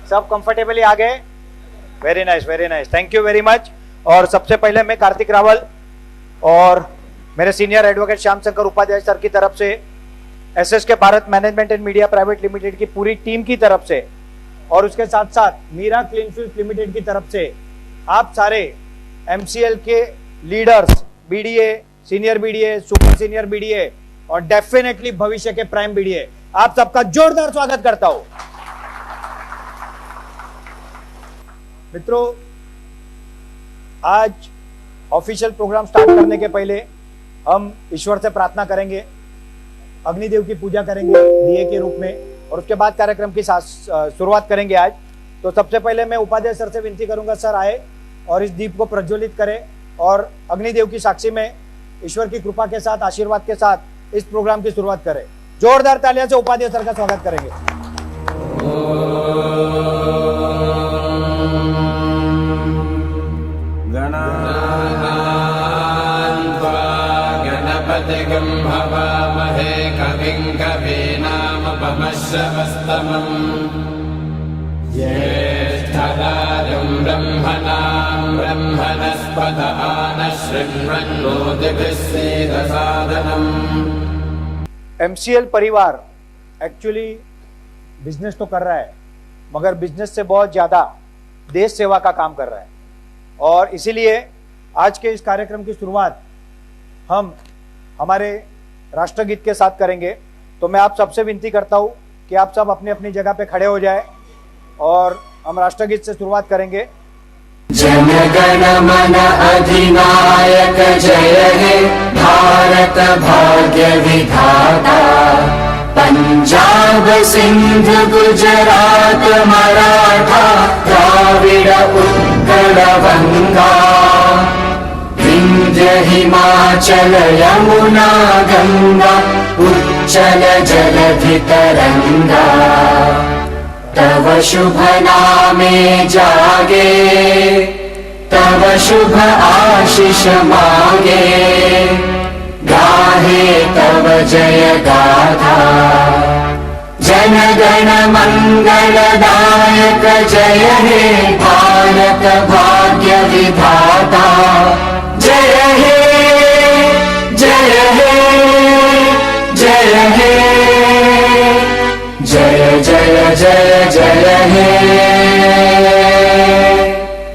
सब कंफर्टेबली आ गए? Very nice, very nice, thank you very much. और सबसे पहले मैं कार्तिक रावल और मेरे senior advocate Shyam Shankar Upadhyay sir की तरफ से, SSK Bharat management and media private limited की पूरी टीम की तरफ से और उसके साथ साथ मीरा क्लीन फिल्म्स लिमिटेड की तरफ से आप सारे एमसीएल के leaders, BDA, senior BDA, super senior BDA और डेफिनेटली भविष्य के प्राइम बीडीए, आप सबका जोरदार स्वागत करता हूं। मित्रों, आज ऑफिशियल प्रोग्राम स्टार्ट करने के पहले हम ईश्वर से प्रार्थना करेंगे, अग्निदेव की पूजा करेंगे दिए के रूप में और उसके बाद कार्यक्रम की शुरुआत करेंगे आज। तो सबसे पहले मैं उपाध्याय सर से विनती करूंगा, सर आए और इस दीप को प्रज्वलित करें और अग्निदेव की साक्षी में ईश्वर की कृपा के साथ, आशीर्वाद के साथ इस प्रोग्राम की शुरुआत करें। जोरदार तालियां से उपाध्याय सर का स्वागत करेंगे। गणपतिगं भवामहे कविं कवीनामुपमश्रवस्तमम् ज्येष्ठराजं ब्रह्मणां ब्रह्मणस्पत आनशृण्वन्नोतिभिः सीदसादनम्। एमसीएल परिवार एक्चुअली बिजनेस तो कर रहा है, मगर बिजनेस से बहुत ज्यादा देश सेवा का काम कर रहा है और इसीलिए आज के इस कार्यक्रम की शुरुआत हम हमारे राष्ट्रगीत के साथ करेंगे। तो मैं आप सबसे विनती करता हूं कि आप सब अपनी अपनी जगह पे खड़े हो जाए और हम राष्ट्रगीत से शुरुआत करेंगे। जन गण मन अधिनायक जय हे भारत भाग्य विधाता, पंजाब सिंध गुजरात मराठा द्राविड़ उत्कल गंगा, विंध्य हिमाचल यमुना गंगा उच्चल जलधि तरंगा, तव शुभ नामे जागे तव शुभ आशीष मांगे, गाहे तव जय गाथा। जन गण मंगलदायक जय हे भारत भाग्य विधाता, जय हे जय हे जय हे जय जय जय जय हे।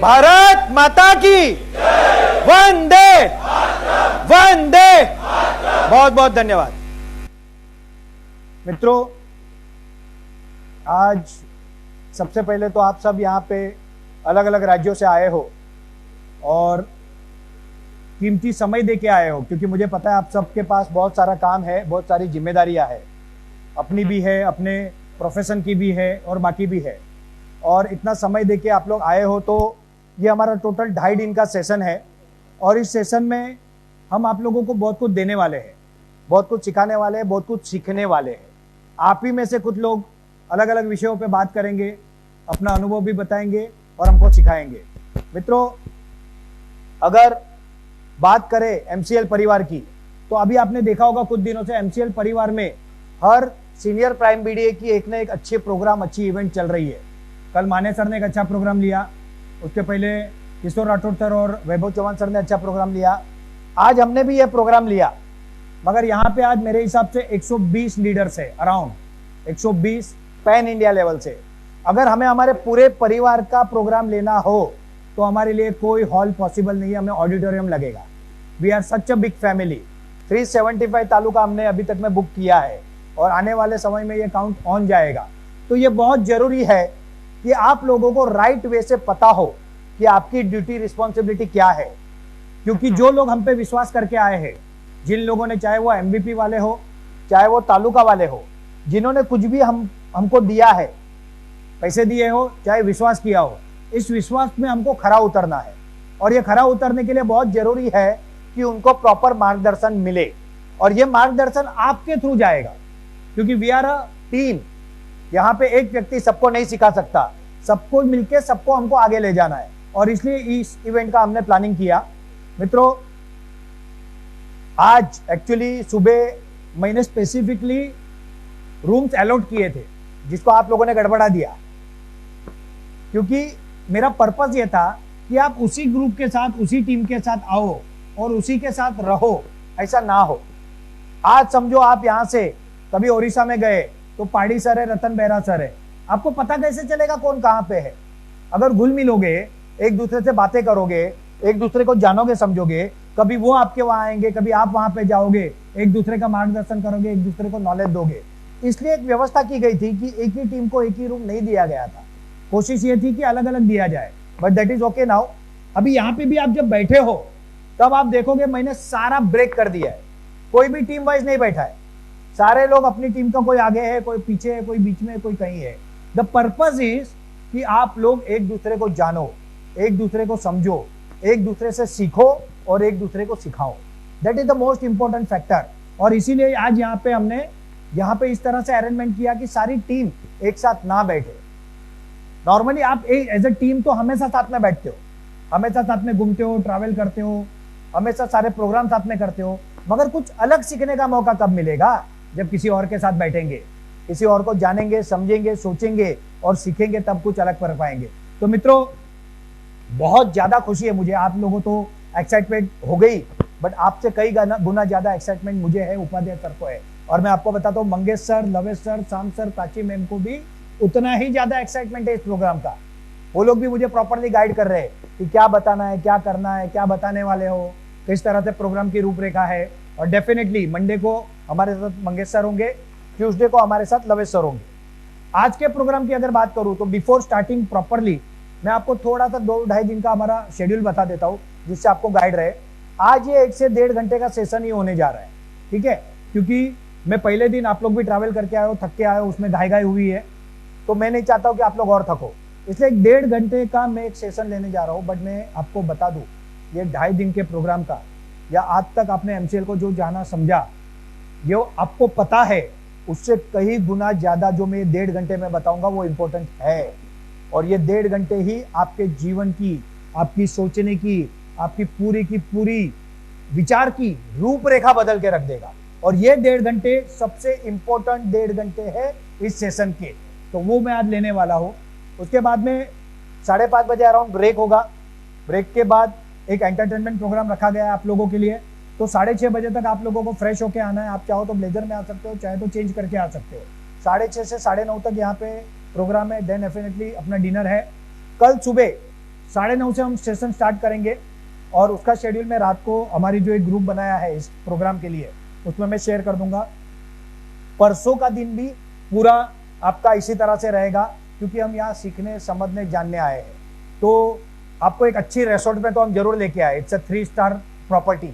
भारत माता की वंदे वंदे। बहुत बहुत धन्यवाद। मित्रों, आज सबसे पहले तो आप सब यहाँ पे अलग अलग राज्यों से आए हो और कीमती समय दे के आए हो, क्योंकि मुझे पता है आप सबके पास बहुत सारा काम है, बहुत सारी जिम्मेदारियां है, अपनी भी है, अपने प्रोफेशन की भी है और बाकी भी है। और इतना समय देके आप लोग आए हो, तो ये हमारा टोटल 2.5 दिन का सेशन है और इस सेशन में हम आप लोगों को बहुत कुछ देने वाले हैं, बहुत कुछ सिखाने वाले हैं, बहुत कुछ सीखने वाले हैं। आप ही में से कुछ लोग अलग अलग विषयों पे बात करेंगे, अपना अनुभव भी बताएंगे और हमको सिखाएंगे। मित्रों, अगर बात करें एमसीएल परिवार की, तो अभी आपने देखा होगा कुछ दिनों से एमसीएल परिवार में हर सीनियर प्राइम बीडीए की एक ना एक अच्छे प्रोग्राम, अच्छी इवेंट चल रही है। कल माने सर ने एक अच्छा प्रोग्राम लिया, उसके पहले किशोर राठौर सर और वैभव चौहान सर ने अच्छा प्रोग्राम लिया, आज हमने भी यह प्रोग्राम लिया। मगर यहाँ पे आज मेरे हिसाब से 120 लीडर्स है, अराउंड 120 पैन इंडिया लेवल से। अगर हमें हमारे पूरे परिवार का प्रोग्राम लेना हो तो हमारे लिए कोई हॉल पॉसिबल नहीं है, हमें ऑडिटोरियम लगेगा। We are such a big family. 375 taluka हमने अभी तक में बुक किया है और आने वाले समय में ये काउंट ऑन जाएगा। तो ये बहुत जरूरी है कि आप लोगों को राइट वे से पता हो कि आपकी ड्यूटी, रिस्पॉन्सिबिलिटी क्या है, क्योंकि जो लोग हम पे विश्वास करके आए हैं, जिन लोगों ने, चाहे वो एमबीपी वाले हो, चाहे वो तालुका वाले हो, जिन्होंने कुछ भी हमको दिया है, पैसे दिए हो, चाहे विश्वास किया हो, इस विश्वास में हमको खरा उतरना है। और ये खरा उतरने के लिए बहुत जरूरी है कि उनको प्रॉपर मार्गदर्शन मिले और ये मार्गदर्शन आपके थ्रू जाएगा, क्योंकि वी आर अ टीम। यहाँ पे एक व्यक्ति सबको नहीं सिखा सकता, सबको मिलके सबको हमको आगे ले जाना है और इसलिए इस इवेंट का हमने प्लानिंग किया। मित्रों, आज एक्चुअली सुबह मैंने स्पेसिफिकली रूम्स अलॉट किए थे, जिसको आप लोगों ने गड़बड़ा दिया। क्योंकि मेरा पर्पस ये था कि आप उसी ग्रुप के साथ, उसी टीम के साथ आओ और उसी के साथ रहो, ऐसा ना हो। आज समझो आप यहां से कभी ओडिशा में गए तो पाड़ी सर है, रतन बेहरा सर है, आपको पता कैसे चलेगा कौन कहां पे है? अगर घुल मिलोगे, एक दूसरे से बातें करोगे, एक दूसरे को जानोगे, समझोगे, कभी वो आपके वहां आएंगे, कभी आप वहां पे जाओगे, एक दूसरे का मार्गदर्शन करोगे, एक दूसरे को नॉलेज दोगे। इसलिए एक व्यवस्था की गई थी कि एक ही टीम को एक ही रूम नहीं दिया गया था, कोशिश ये थी कि अलग अलग दिया जाए, but that is okay now. अभी यहाँ पे भी आप जब बैठे हो तब आप देखोगे मैंने सारा ब्रेक कर दिया है, कोई भी टीम वाइज नहीं बैठा है, सारे लोग अपनी टीम का, कोई आगे है, कोई पीछे है, कोई बीच में, कोई कहीं है। द पर्पज इज कि आप लोग एक दूसरे को जानो, एक दूसरे को समझो, एक दूसरे से सीखो और एक दूसरे को सिखाओ। That is the most important factor. और इसीलिए आज यहाँ पे हमने यहाँ पे इस तरह से अरेंजमेंट किया कि सारी टीम एक साथ ना बैठे। नॉर्मली आप एज अ टीम तो हमेशा साथ में बैठते हो, हमेशा साथ में घूमते हो, ट्रैवल करते हो, हमेशा सारे प्रोग्राम साथ में करते हो, मगर कुछ अलग सीखने का मौका कब मिलेगा? जब किसी और के साथ बैठेंगे, किसी और को जानेंगे, समझेंगे, सोचेंगे और सीखेंगे, तब कुछ अलग कर पाएंगे। तो मित्रों, बहुत ज्यादा खुशी है मुझे, आप लोगों तो एक्साइटमेंट हो गई, बट आपसे कई गुना ज्यादा एक्साइटमेंट मुझे है, उपाध्याय सर को है। और मैं आपको बताता हूँ, मंगेश सर, लवेश सर, शाम सर, प्राची मैम को भी उतना ही ज्यादा एक्साइटमेंट है इस प्रोग्राम का। वो लोग भी मुझे प्रॉपरली गाइड कर रहे हैं कि क्या बताना है, क्या करना है, क्या बताने वाले हो, किस तरह से प्रोग्राम की रूपरेखा है। और डेफिनेटली मंडे को हमारे साथ मंगेश सर होंगे, ट्यूसडे को हमारे साथ लवेश सर होंगे। आज के प्रोग्राम की अगर बात करूं तो बिफोर स्टार्टिंग प्रॉपरली मैं आपको थोड़ा सा 2-2.5 दिन का हमारा शेड्यूल बता देता हूं, जिससे आपको गाइड रहे। आज ये 1 से 1.5 घंटे का सेशन ही होने जा रहा है, ठीक है? क्योंकि मैं पहले दिन, आप लोग भी ट्रैवल करके आए हो, थक के आए हो, उसमें घाई हुई है, तो मैं नहीं चाहता हूं कि आप लोग और थको, इसलिए 1.5 घंटे का मैं एक सेशन लेने जा रहा हूं। बट मैं आपको बता दूं, ये 2.5 दिन के प्रोग्राम का, या आज तक आपने MCL को जो जाना समझा, ये आपको पता है, उससे कई गुना ज्यादा जो मैं 1.5 घंटे में बताऊंगा वो इंपॉर्टेंट है। और ये 1.5 घंटे ही आपके जीवन की, आपकी सोचने की, आपकी पूरी की पूरी विचार की रूपरेखा बदल के रख देगा। और ये 1.5 घंटे सबसे इंपॉर्टेंट 1.5 घंटे है इस सेशन के, तो वो मैं आज लेने वाला हूं। उसके बाद में 5:30 बजे अराउंड ब्रेक होगा। ब्रेक के बाद एक एंटरटेनमेंट प्रोग्राम रखा गया है आप लोगों के लिए, तो 6:30 बजे तक आप लोगों को फ्रेश होके आना है। आप चाहो तो ब्लेजर में आ सकते हो, चाहे तो चेंज करके आ सकते हो। 6:30 से 9:30 तक यहाँ पे प्रोग्राम है, देन डेफिनेटली अपना डिनर है। कल सुबह 9:30 से हम सेशन स्टार्ट करेंगे, और उसका शेड्यूल में रात को हमारी जो एक ग्रुप बनाया है इस प्रोग्राम के लिए, उसमें मैं शेयर कर दूंगा। परसों का दिन भी पूरा आपका इसी तरह से रहेगा, क्योंकि हम यहाँ सीखने, समझने, जानने आए हैं। तो आपको एक अच्छी रिसोर्ट में तो हम जरूर लेके आए। इट्स अ 3 स्टार प्रॉपर्टी,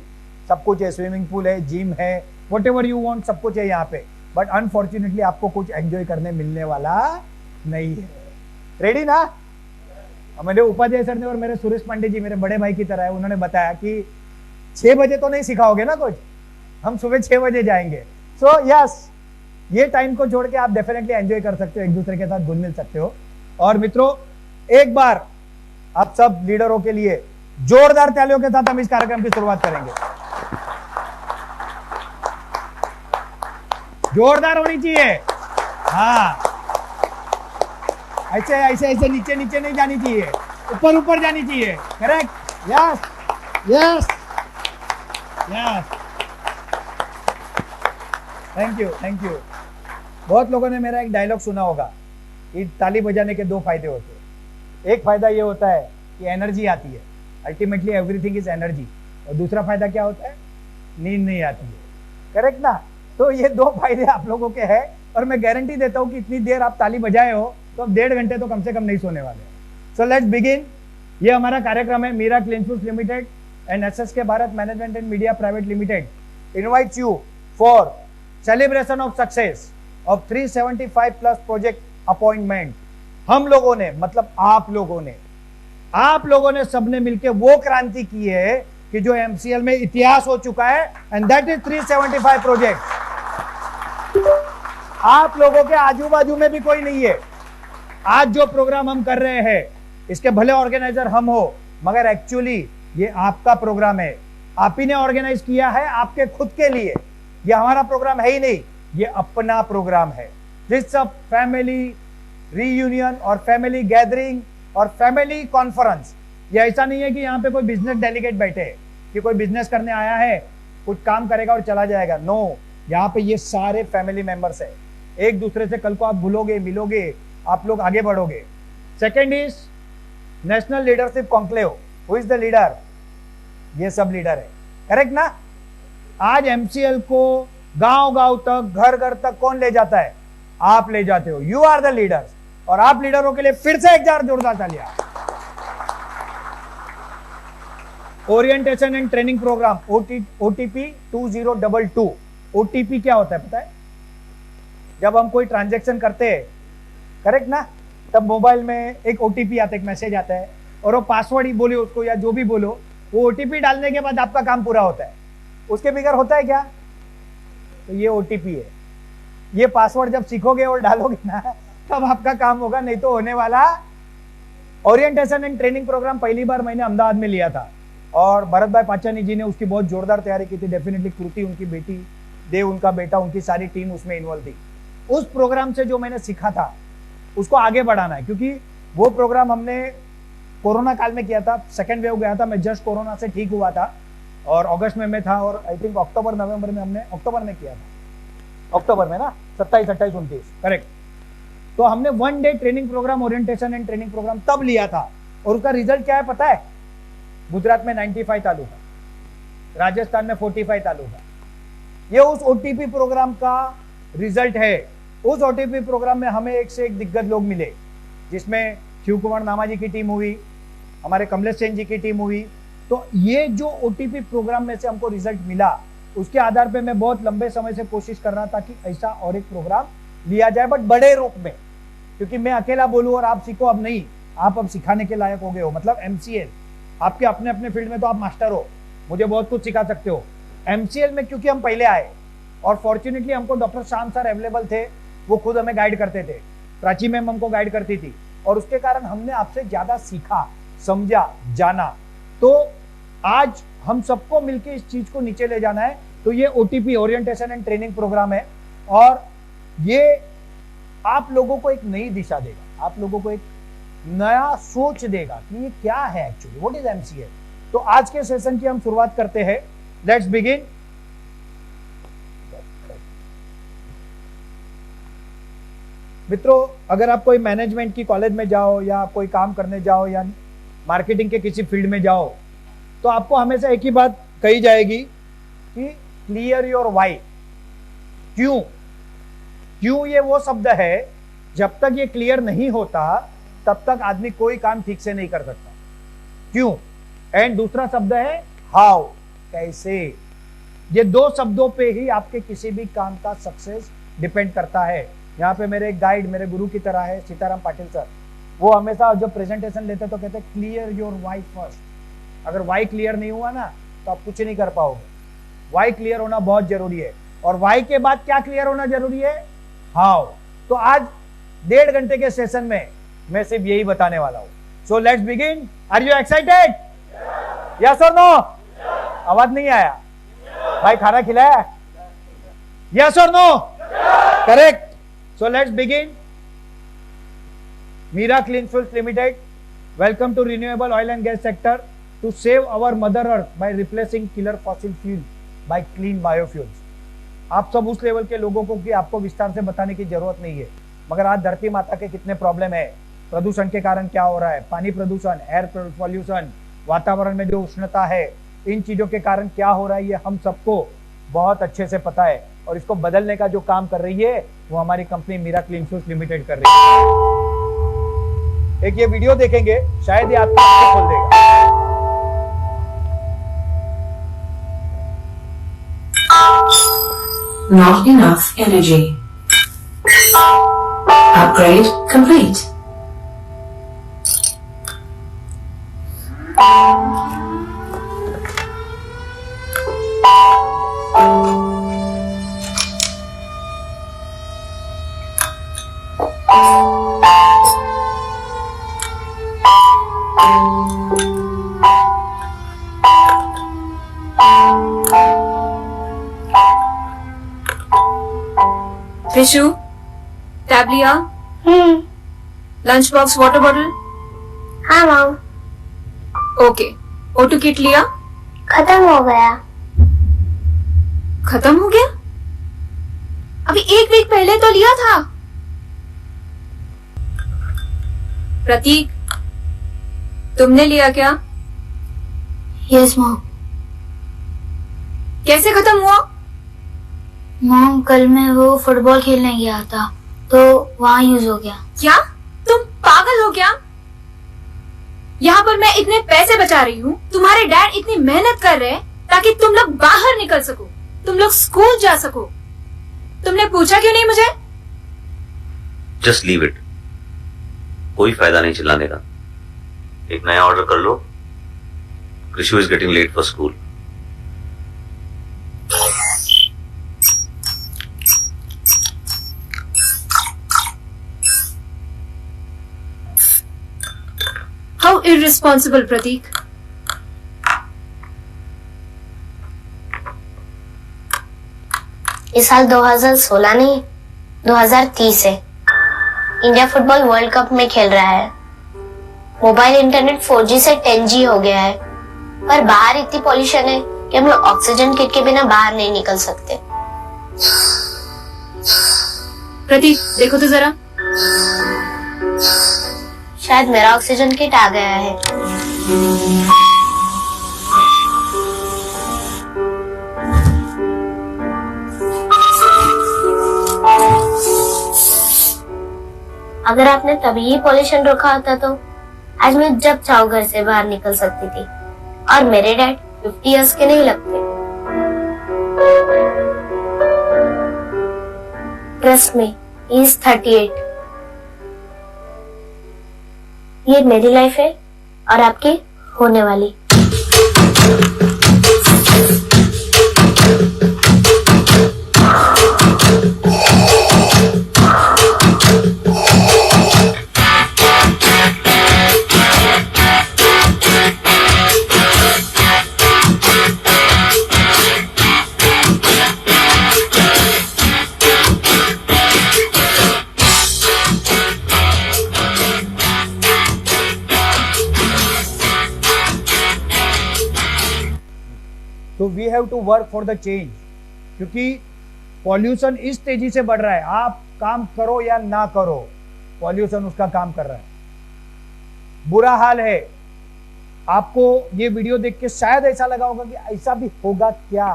सब कुछ है, स्विमिंग पूल है, जिम है, व्हाटएवर यू वांट, सब कुछ है यहाँ पे। बट अनफॉर्चुनेटली आपको कुछ एंजॉय करने मिलने वाला नहीं है। रेडी ना? मेरे उपाध्याय सर ने और मेरे सुरेश पांडे जी मेरे बड़े भाई की तरह है, उन्होंने बताया कि 6 बजे तो नहीं सिखाओगे ना कुछ, हम सुबह 6 बजे जाएंगे। सो यस, ये टाइम को जोड़ के आप डेफिनेटली एंजॉय कर सकते हो, एक दूसरे के साथ घुल मिल सकते हो। और मित्रों, एक बार आप सब लीडरों के लिए जोरदार तालियों के साथ हम इस कार्यक्रम की शुरुआत करेंगे। जोरदार होनी चाहिए। हाँ, ऐसे ऐसे ऐसे नीचे नीचे नहीं जानी चाहिए, ऊपर ऊपर जानी चाहिए। Correct? Yes yes yes. Thank you, thank you. बहुत लोगों ने मेरा एक डायलॉग सुना होगा कि ताली बजाने के 2 फायदे होते हैं। एक फायदा ये होता है कि एनर्जी आती है, अल्टीमेटली एवरीथिंग इज एनर्जी। और दूसरा फायदा क्या होता है? नींद नहीं आती है। करेक्ट ना? तो ये 2 फायदे आप लोगों के हैं, और मैं गारंटी देता हूं कि इतनी देर आप ताली बजाए हो तो अब 1.5 घंटे तो कम से कम नहीं सोने वाले। So let's begin. ये हमारा कार्यक्रम है। Meera clean foods limited and SSK Bharat management and media private limited invites you for celebration of success of 375+ project appointment. हम लोगों ने, मतलब आप लोगों ने सबने मिलकर वो क्रांति की है कि जो MCL में इतिहास हो चुका है, एंड दैट इज 375 प्रोजेक्ट। आप लोगों के आजू बाजू में भी कोई नहीं है। आज जो प्रोग्राम हम कर रहे हैं, इसके भले ऑर्गेनाइजर हम हो, मगर एक्चुअली ये आपका प्रोग्राम है। आप ही ने ऑर्गेनाइज किया है आपके खुद के लिए। ये हमारा प्रोग्राम है ही नहीं, ये अपना प्रोग्राम है। दिस अ फैमिली रीयूनियन और फैमिली गैदरिंग और फैमिली कॉन्फ्रेंस। ये ऐसा नहीं है कि यहाँ पे कोई बिजनेस डेलीगेट बैठे हैं कि कोई बिजनेस करने आया है, कुछ काम करेगा और चला जाएगा। नो, यहाँ पे ये सारे फैमिली मेंबर्स है। एक दूसरे से कल को आप भूलोगे, मिलोगे, आप लोग आगे बढ़ोगे। Second is national leadership conclave. Who is the leader? ये सब लीडर है, करेक्ट ना? आज एमसीएल को गांव गांव तक, घर घर तक कौन ले जाता है? आप ले जाते हो। You are the leaders. और आप लीडरों के लिए फिर से एक जार जोरदार तालियां। Orientation and training program OTP 2022। OTP क्या होता है पता है? जब हम कोई ट्रांजैक्शन करते हैं, करेक्ट ना, तब मोबाइल में एक OTP आता है, एक मैसेज आता है, और वो पासवर्ड ही बोले उसको या जो भी बोलो, वो OTP डालने के बाद आपका काम पूरा होता है। उसके बगैर होता है क्या? तो ये OTP है। ये पासवर्ड जब सीखोगे और डालोगे ना, तब आपका काम होगा, नहीं तो होने वाला। ओरिएंटेशन एंड ट्रेनिंग प्रोग्राम पहली बार मैंने अहमदाबाद में लिया था और भरत भाई पाचानी जी ने उसकी बहुत जोरदार तैयारी की थी। डेफिनेटली कृति उनकी बेटी, देव उनका बेटा, उनकी सारी टीम उसमें इन्वॉल्व थी। उस प्रोग्राम से जो मैंने सीखा था उसको आगे बढ़ाना है, क्योंकि वो प्रोग्राम हमने कोरोना काल में किया था। सेकेंड वेव गया था, मैं जस्ट कोरोना से ठीक हुआ था और अगस्त में था, और आई थिंक अक्टूबर नवंबर में हमने, अक्टूबर में किया था, अक्टूबर में ना, 27, 28, 29, करेक्ट। तो हमने 1 day training program, orientation and training program तब लिया था, और उसका रिजल्ट क्या है पता है? गुजरात में 95 तालुका, राजस्थान में 45 तालुका। ये उस OTP प्रोग्राम का रिजल्ट है। उस OTP प्रोग्राम में हमें एक से एक दिग्गज लोग मिले, जिसमें शिव कुमार नामा जी की टीम हुई, हमारे कमलेश सेन जी की टीम हुई। तो ये जो OTP प्रोग्राम में से हमको रिजल्ट मिला, उसके आधार पे मैं बहुत लंबे समय से कोशिश कर रहा था कि ऐसा और एक प्रोग्राम लिया जाए, बट बड़े रूप में, क्योंकि मैं अकेला बोलूं और आप सीखो, अब नहीं, आप अब सिखाने के लायक हो गए हो। मतलब MCL, आपके अपने अपने फील्ड में तो आप मास्टर हो, मुझे बहुत कुछ सिखा सकते हो। MCL में क्योंकि हम पहले आए और फॉर्चुनेटली हमको डॉक्टर श्याम सर अवेलेबल थे, वो खुद हमें गाइड करते थे, प्राची मैम हमको गाइड करती थी, और उसके कारण हमने आपसे ज्यादा सीखा, समझा, जाना। तो आज हम सबको मिलकर इस चीज को नीचे ले जाना है। तो ये OTP, orientation and training program है, और ये आप लोगों को एक नई दिशा देगा, आप लोगों को एक नया सोच देगा कि ये क्या है एक्चुअली, व्हाट इज MCL। तो आज के सेशन की हम शुरुआत करते हैं। Let's begin. मित्रों, अगर आप कोई मैनेजमेंट की कॉलेज में जाओ या कोई काम करने जाओ या मार्केटिंग के किसी फील्ड में जाओ, तो आपको हमेशा एक ही बात कही जाएगी कि क्लियर योर वाई। क्यों? क्यों ये वो शब्द है, जब तक ये क्लियर नहीं होता तब तक आदमी कोई काम ठीक से नहीं कर सकता। क्यों? एंड दूसरा शब्द है हाउ, कैसे। ये दो शब्दों पे ही आपके किसी भी काम का सक्सेस डिपेंड करता है। यहाँ पे मेरे एक गाइड, मेरे गुरु की तरह है सीताराम पाटिल सर, वो हमेशा जब प्रेजेंटेशन लेते तो कहते क्लियर योर वाई फर्स्ट। अगर वाई क्लियर नहीं हुआ ना तो आप कुछ नहीं कर पाओगे। वाई क्लियर होना बहुत जरूरी है, और वाई के बाद क्या क्लियर होना जरूरी है? हाउ। तो आज 1.5 घंटे के सेशन में मैं सिर्फ यही बताने वाला हूं। So let's begin. Are you excited? Yes और नो? आवाज नहीं आया भाई, खाना खिलाया? यस और no? Correct. So let's begin. Meera clean fuels limited, welcome to renewable oil and gas sector to save our mother earth by replacing killer fossil fuel by clean biofuels। आप सब उस लेवल के लोगों को कि आपको विस्तार से बताने की जरूरत नहीं है, मगर आज धरती माता के कितने प्रॉब्लम है, प्रदूषण के कारण क्या हो रहा है, पानी प्रदूषण, एयर पॉल्यूशन, वातावरण में जो उष्णता है, इन चीजों के कारण क्या हो रहा है, ये हम सबको बहुत अच्छे से पता है। और इसको बदलने का जो काम कर रही है वो हमारी company Meera clean fuels limited कर रही है। एक ये वीडियो देखेंगे, शायद ये आपको आंखें खोल देगा। Not enough energy. Upgrade complete. Vishu, tab लिया? Lunch box, water bottle? हाँ मॉम, ओके, O2 किट लिया? खत्म हो गया। खत्म हो गया? अभी 1 वीक पहले तो लिया था। प्रतीक, तुमने लिया क्या? Yes mom. कैसे खत्म हुआ? मॉम, कल मैं वो फुटबॉल खेलने गया था तो वहाँ यूज हो गया। क्या तुम पागल हो क्या? यहाँ पर मैं इतने पैसे बचा रही हूँ, तुम्हारे डैड इतनी मेहनत कर रहे हैं ताकि तुम लोग बाहर निकल सको, तुम लोग स्कूल जा सको। तुमने पूछा क्यों नहीं मुझे? जस्ट लीव इट, कोई फायदा नहीं चिल्लाने का। एक नया ऑर्डर कर लो। Krishu is getting late for school. How irresponsible Prateek. इस साल 2016 नहीं, 2030 है। इंडिया फुटबॉल वर्ल्ड कप में खेल रहा है। मोबाइल इंटरनेट 4G से 10G हो गया है, पर बाहर इतनी पॉल्यूशन है कि हम लोग ऑक्सीजन किट के बिना बाहर नहीं निकल सकते। प्रतीक, देखो तो जरा। शायद मेरा ऑक्सीजन किट आ गया है। अगर आपने तभी पॉल्यूशन रोका होता तो आज मैं जब चाहूँ घर से बाहर निकल सकती थी, और मेरे डैड 50 इयर्स के नहीं लगते। Trust me, he is 38। ये मेरी लाइफ है और आपकी होने वाली। तो we have to work for the change, क्योंकि पॉल्यूशन इस तेजी से बढ़ रहा है। आप काम करो या ना करो, पॉल्यूशन उसका काम कर रहा है। बुरा हाल है। आपको ये वीडियो देख के शायद ऐसा लगा होगा कि ऐसा भी होगा क्या।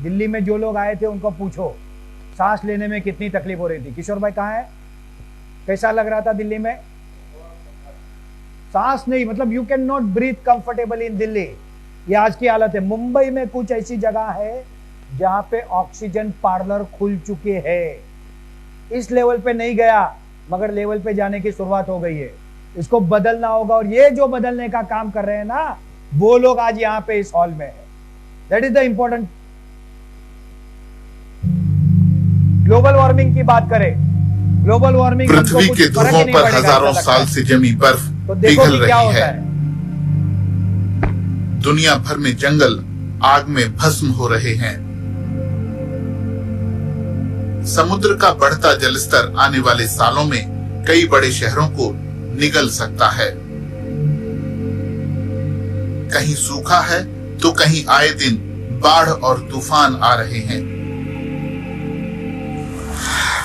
दिल्ली में जो लोग आए थे उनको पूछो सांस लेने में कितनी तकलीफ हो रही थी। किशोर भाई कहाँ है? कैसा लग रहा था दिल्ली में? सांस नहीं, मतलब you can not breathe comfortable in Delhi. ये आज की हालत है। मुंबई में कुछ ऐसी जगह है जहां पे ऑक्सीजन पार्लर खुल चुके हैं। इस लेवल पे नहीं गया, मगर लेवल पे जाने की शुरुआत हो गई है। इसको बदलना होगा, और ये जो बदलने का काम कर रहे हैं ना, वो लोग आज यहाँ पे इस हॉल में है। That is the important. Global warming की बात करें, ग्लोबल वार्मिंग पृथ्वी के ध्रुवों पर हजारों साल से जमी बर्फ तो देखो पिघल कि क्या रही होता है। है। दुनिया भर में जंगल आग में भस्म हो रहे हैं। समुद्र का बढ़ता जलस्तर आने वाले सालों में कई बड़े शहरों को निगल सकता है। कहीं सूखा है तो कहीं आए दिन बाढ़ और तूफान आ रहे हैं।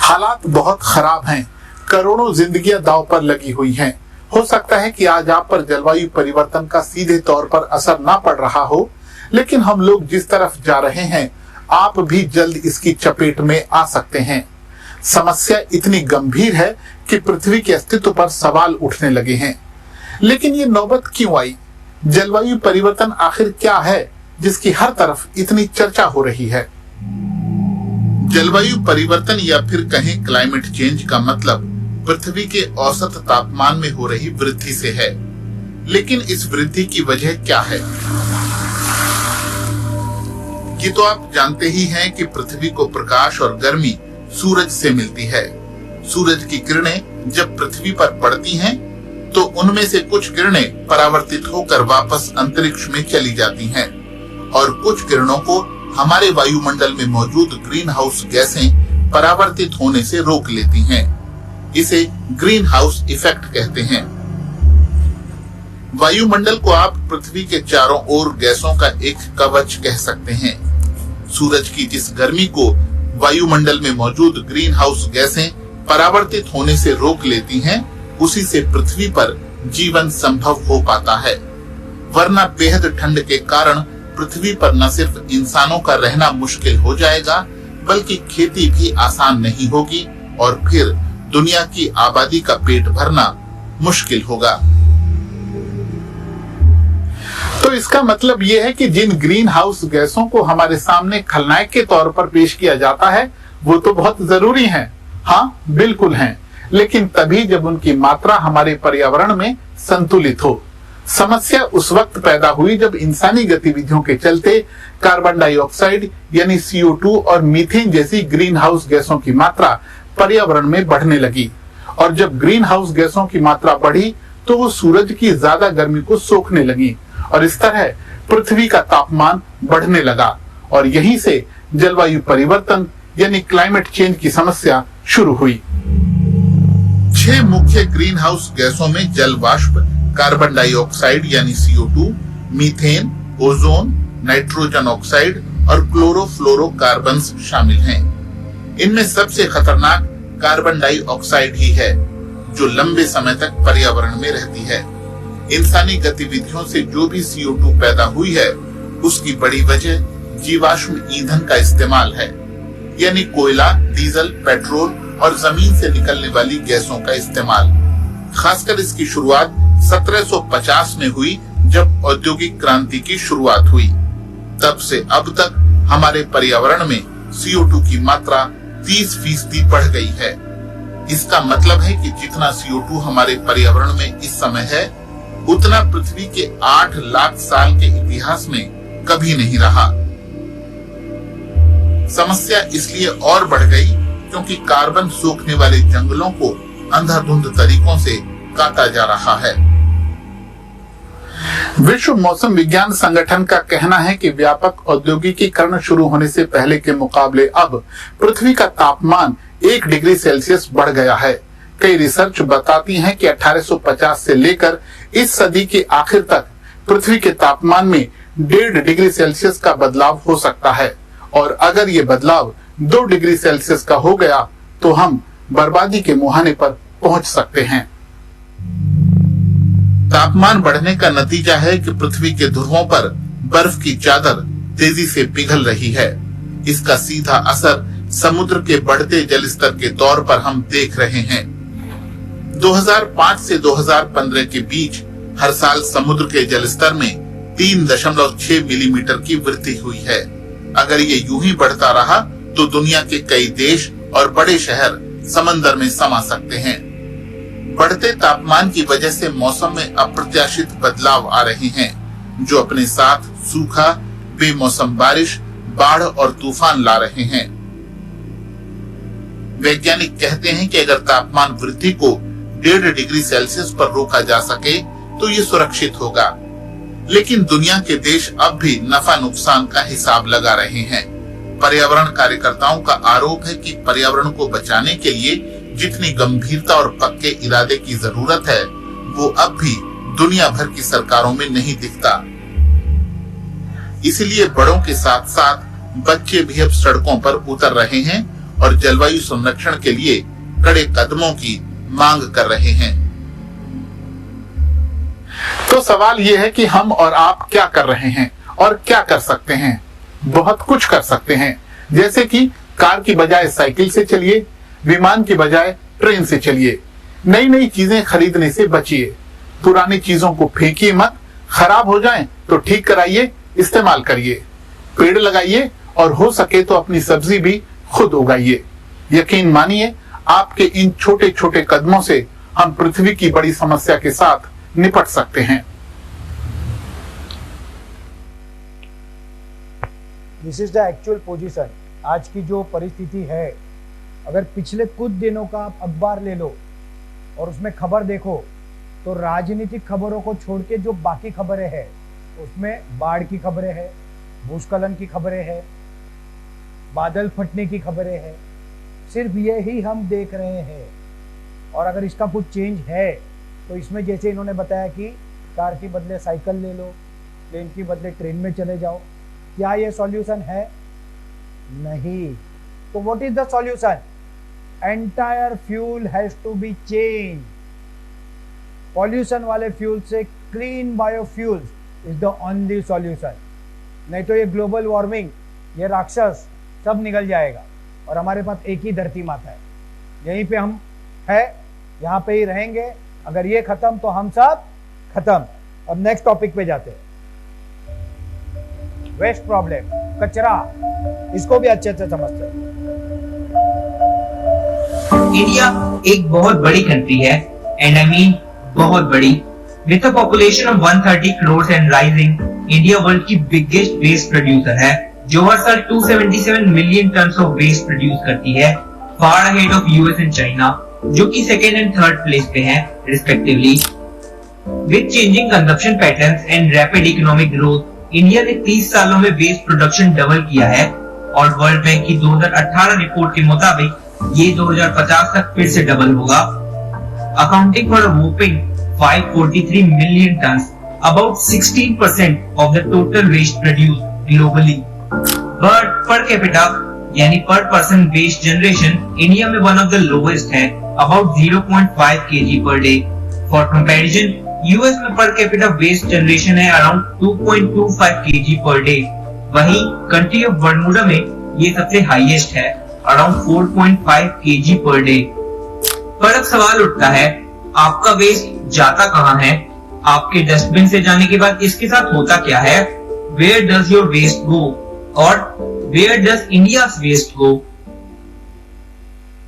हालात बहुत खराब हैं। करोड़ों जिंदगियां दांव पर लगी हुई हैं। हो सकता है कि आज आप पर जलवायु परिवर्तन का सीधे तौर पर असर ना पड़ रहा हो, लेकिन हम लोग जिस तरफ जा रहे हैं, आप भी जल्द इसकी चपेट में आ सकते हैं। समस्या इतनी गंभीर है कि पृथ्वी के अस्तित्व पर सवाल उठने लगे हैं। लेकिन ये नौबत क्यों आई? जलवायु परिवर्तन आखिर क्या है जिसकी हर तरफ इतनी चर्चा हो रही है? जलवायु परिवर्तन या फिर कहें क्लाइमेट चेंज का मतलब पृथ्वी के औसत तापमान में हो रही वृद्धि से है। लेकिन इस वृद्धि की वजह क्या है? ये तो आप जानते ही हैं कि पृथ्वी को प्रकाश और गर्मी सूरज से मिलती है। सूरज की किरणें जब पृथ्वी पर पड़ती हैं, तो उनमें से कुछ किरणें परावर्तित होकर वापस अंतरिक्ष में चली जाती हैं, और कुछ किरणों को हमारे वायुमंडल में मौजूद ग्रीन हाउस गैसें परावर्तित होने से रोक लेती हैं। इसे ग्रीन हाउस इफेक्ट कहते हैं। वायुमंडल को आप पृथ्वी के चारों ओर गैसों का एक कवच कह सकते हैं। सूरज की जिस गर्मी को वायुमंडल में मौजूद ग्रीन हाउस गैसें परावर्तित होने से रोक लेती हैं, उसी से पृथ्वी पर जीवन संभव हो पाता है। वरना बेहद ठंड के कारण पृथ्वी पर न सिर्फ इंसानों का रहना मुश्किल हो जाएगा, बल्कि खेती भी आसान नहीं होगी और फिर दुनिया की आबादी का पेट भरना मुश्किल होगा। तो इसका मतलब यह है कि जिन ग्रीन हाउस गैसों को हमारे सामने खलनायक के तौर पर पेश किया जाता है, वो तो बहुत जरूरी हैं। हाँ, बिल्कुल हैं, लेकिन तभी जब उनकी मात्रा हमारे पर्यावरण में संतुलित हो। समस्या उस वक्त पैदा हुई जब इंसानी गतिविधियों के चलते कार्बन डाइऑक्साइड यानी CO2 और मीथेन जैसी ग्रीन हाउस गैसों की मात्रा पर्यावरण में बढ़ने लगी। और जब ग्रीन हाउस गैसों की मात्रा बढ़ी तो वो सूरज की ज्यादा गर्मी को सोखने लगी और इस तरह पृथ्वी का तापमान बढ़ने लगा और यहीं से जलवायु परिवर्तन यानी क्लाइमेट चेंज की समस्या शुरू हुई। 6 मुख्य ग्रीन हाउस गैसों में जल वाष्प, कार्बन डाइऑक्साइड यानी CO2, methane, ozone, nitrogen oxide और क्लोरोफ्लोरोकार्बन्स शामिल हैं। इनमें सबसे खतरनाक कार्बन डाइऑक्साइड ही है, जो लंबे समय तक पर्यावरण में रहती है। इंसानी गतिविधियों से जो भी CO2 पैदा हुई है, उसकी बड़ी वजह जीवाश्म ईंधन का इस्तेमाल है, यानी कोयला, डीजल, पेट्रोल और जमीन से निकलने वाली गैसों का इस्तेमाल। खासकर इसकी शुरुआत 1750 में हुई, जब औद्योगिक क्रांति की शुरुआत हुई। तब से अब तक हमारे पर्यावरण में CO2 की मात्रा 30% बढ़ गई है। इसका मतलब है कि जितना CO2 हमारे पर्यावरण में इस समय है, उतना पृथ्वी के 8 लाख साल के इतिहास में कभी नहीं रहा। समस्या इसलिए और बढ़ गई क्योंकि कार्बन सोखने वाले जंगलों को अंधाधुंध तरीकों से काटा जा रहा है। विश्व मौसम विज्ञान संगठन का कहना है कि व्यापक औद्योगिकीकरण शुरू होने से पहले के मुकाबले अब पृथ्वी का तापमान 1 डिग्री सेल्सियस बढ़ गया है। कई रिसर्च बताती हैं कि 1850 से लेकर इस सदी के आखिर तक पृथ्वी के तापमान में 1.5 डिग्री सेल्सियस का बदलाव हो सकता है और अगर ये बदलाव 2 डिग्री सेल्सियस का हो गया तो हम बर्बादी के मुहाने पर पहुंच सकते हैं। तापमान बढ़ने का नतीजा है कि पृथ्वी के ध्रुवों पर बर्फ की चादर तेजी से पिघल रही है। इसका सीधा असर समुद्र के बढ़ते जलस्तर के तौर पर हम देख रहे हैं। 2005 से 2015 के बीच हर साल समुद्र के जलस्तर में 3.6 मिलीमीटर की वृद्धि हुई है। अगर ये यूं ही बढ़ता रहा तो दुनिया के कई देश और बड़े शहर समंदर में समा सकते हैं। बढ़ते तापमान की वजह से मौसम में अप्रत्याशित बदलाव आ रहे हैं, जो अपने साथ सूखा, बेमौसम बारिश, बाढ़ और तूफान ला रहे हैं। वैज्ञानिक कहते हैं कि अगर तापमान वृद्धि को 1.5 डिग्री सेल्सियस पर रोका जा सके तो ये सुरक्षित होगा। लेकिन दुनिया के देश अब भी नफा नुकसान का हिसाब लगा रहे हैं। पर्यावरण कार्यकर्ताओं का आरोप है कि पर्यावरण को बचाने के लिए जितनी गंभीरता और पक्के इरादे की जरूरत है, वो अब भी दुनिया भर की सरकारों में नहीं दिखता। इसलिए बड़ों के साथ साथ बच्चे भी अब सड़कों पर उतर रहे हैं और जलवायु संरक्षण के लिए कड़े कदमों की मांग कर रहे हैं। तो सवाल ये है कि हम और आप क्या कर रहे हैं और क्या कर सकते हैं। बहुत कुछ कर सकते हैं, जैसे कि कार की बजाय साइकिल से चलिए, विमान की बजाय ट्रेन से चलिए, नई नई चीजें खरीदने से बचिए, पुरानी चीजों को फेंकिए मत, खराब हो जाएं तो ठीक कराइए, इस्तेमाल करिए, पेड़ लगाइए और हो सके तो अपनी सब्जी भी खुद उगाइए। यकीन मानिए, आपके इन छोटे छोटे कदमों से हम पृथ्वी की बड़ी समस्या के साथ निपट सकते हैं। This is the actual position. आज की जो परिस्थिति है, अगर पिछले कुछ दिनों का आप अखबार ले लो और उसमें खबर देखो तो राजनीतिक खबरों को छोड़ के जो बाकी खबरें हैं उसमें बाढ़ की खबरें हैं, भूस्खलन की खबरें हैं, बादल फटने की खबरें हैं। सिर्फ यही हम देख रहे हैं। और अगर इसका कुछ चेंज है तो इसमें जैसे इन्होंने बताया कि कार की बदले साइकिल ले लो, प्लेन की बदले ट्रेन में चले जाओ। क्या ये सॉल्यूशन है? नहीं। तो what is the solution? Entire fuel has to be change. Pollution वाले फ्यूल से clean biofuels is the only solution. नहीं तो ये ग्लोबल वार्मिंग, ये राक्षस सब निकल जाएगा और हमारे पास एक ही धरती माता है, यहीं पे हम है, यहाँ पे ही रहेंगे। अगर ये खत्म तो हम सब खत्म। अब नेक्स्ट टॉपिक पे जाते हैं, वेस्ट प्रॉब्लम, कचरा। इसको भी अच्छे से समझते हैं। इंडिया एक बहुत बड़ी कंट्री है, एंड आई मीन बहुत बड़ी। With a population of 130 crore and rising, India world की बिगेस्ट वेस्ट प्रोड्यूसर है, जो हर साल 277 million ton of waste produce करती है, far ahead of US and China, जो कि सेकेंड एंड थर्ड प्लेस पे हैं respectively. With changing consumption patterns and rapid economic growth, India ने 30 सालों में वेस्ट प्रोडक्शन डबल किया है, और वर्ल्ड बैंक की 2018 रिपोर्ट के मुताबिक ये 2050 तक फिर से डबल होगा, accounting for a whopping 543 million tonne, about 16% of the total waste produced globally. But per capita यानी per person waste generation India में वन ऑफ द लोवेस्ट है, about 0.5 kg per day. For comparison, US में per capita waste generation है around 2.25 kg per day. वहीं country of Bermuda में ये सबसे highest है, अराउंड 4.5 kg पर डे। पर अब सवाल उठता है, आपका वेस्ट जाता कहाँ है? आपके डस्टबिन से जाने के बाद इसके साथ होता क्या है? वेयर डज योर वेस्ट गो, और वेयर डज इंडियाज वेस्ट गो?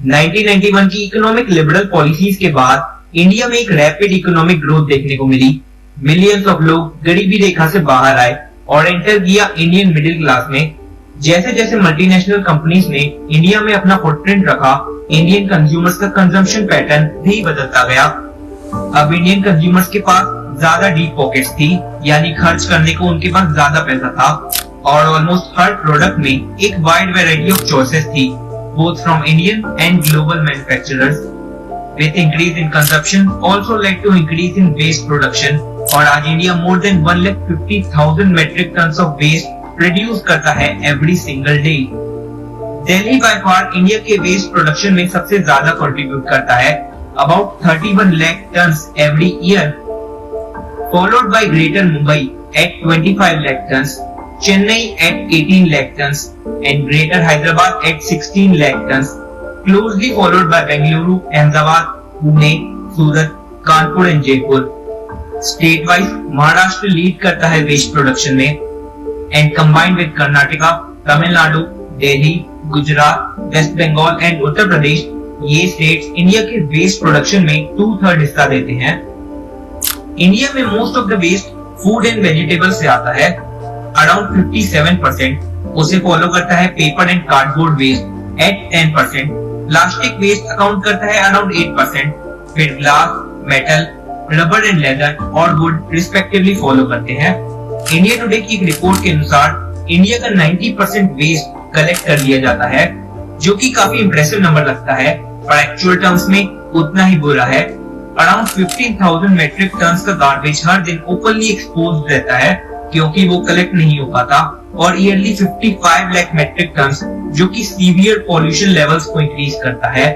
1991 की इकोनॉमिक लिबरल पॉलिसीज के बाद इंडिया में एक रैपिड इकोनॉमिक ग्रोथ देखने को मिली। मिलियंस ऑफ लोग गरीबी रेखा से बाहर आए और एंटर किया इंडियन मिडिल क्लास में। जैसे जैसे मल्टीनेशनल कंपनीज ने इंडिया में अपना फुटप्रिंट रखा, इंडियन कंज्यूमर्स का कंजम्पशन पैटर्न भी बदलता गया। अब इंडियन कंज्यूमर्स के पास ज्यादा डीप पॉकेट्स थी, यानी खर्च करने को उनके पास ज्यादा पैसा था, और ऑलमोस्ट हर प्रोडक्ट में एक वाइड वैरायटी ऑफ चॉइसेस थी, both from Indian and global manufacturers. With increase in consumption also led to increase in waste production, और आज India more than 150,000 metric tons of waste produce करता है every single day. Delhi by far India के waste production में सबसे ज्यादा contribute करता है, about 31 lakh tons every year, followed by Greater Mumbai at 25 lakh tons, Chennai at 18 lakh tons, and Greater Hyderabad at 16 lakh tons, closely followed by Bengaluru, Ahmedabad, Pune, Surat, Kanpur and Jaipur. State wise Maharashtra lead करता है waste production में, and combined with Karnataka, Tamil Nadu, Delhi, Gujarat, west Bengal and Uttar Pradesh, ये states India के waste production में 2/3 हिस्सा देते हैं। India में most of the waste food and vegetable से आता है, अराउंड 57%। उसे फॉलो करता है paper and cardboard waste at 10%, plastic waste account करता है अराउंड 8%, फिर glass, metal, rubber and leather और वुड रिस्पेक्टिवली फॉलो करते हैं। इंडिया टुडे की एक रिपोर्ट के अनुसार इंडिया का 90% वेस्ट कलेक्ट कर लिया जाता है, जो कि काफी इंप्रेसिव नंबर लगता है, पर एक्चुअल टर्म्स में उतना ही बुरा है। अराउंड 15,000 मेट्रिक टन्स का गार्बेज हर दिन ओपनली एक्सपोज्ड रहता है, क्योंकि वो कलेक्ट नहीं हो पाता, और ईयरली 55 लाख मेट्रिक टन्स, जो कि सीवियर पॉल्यूशन लेवल्स को इंक्रीज करता है।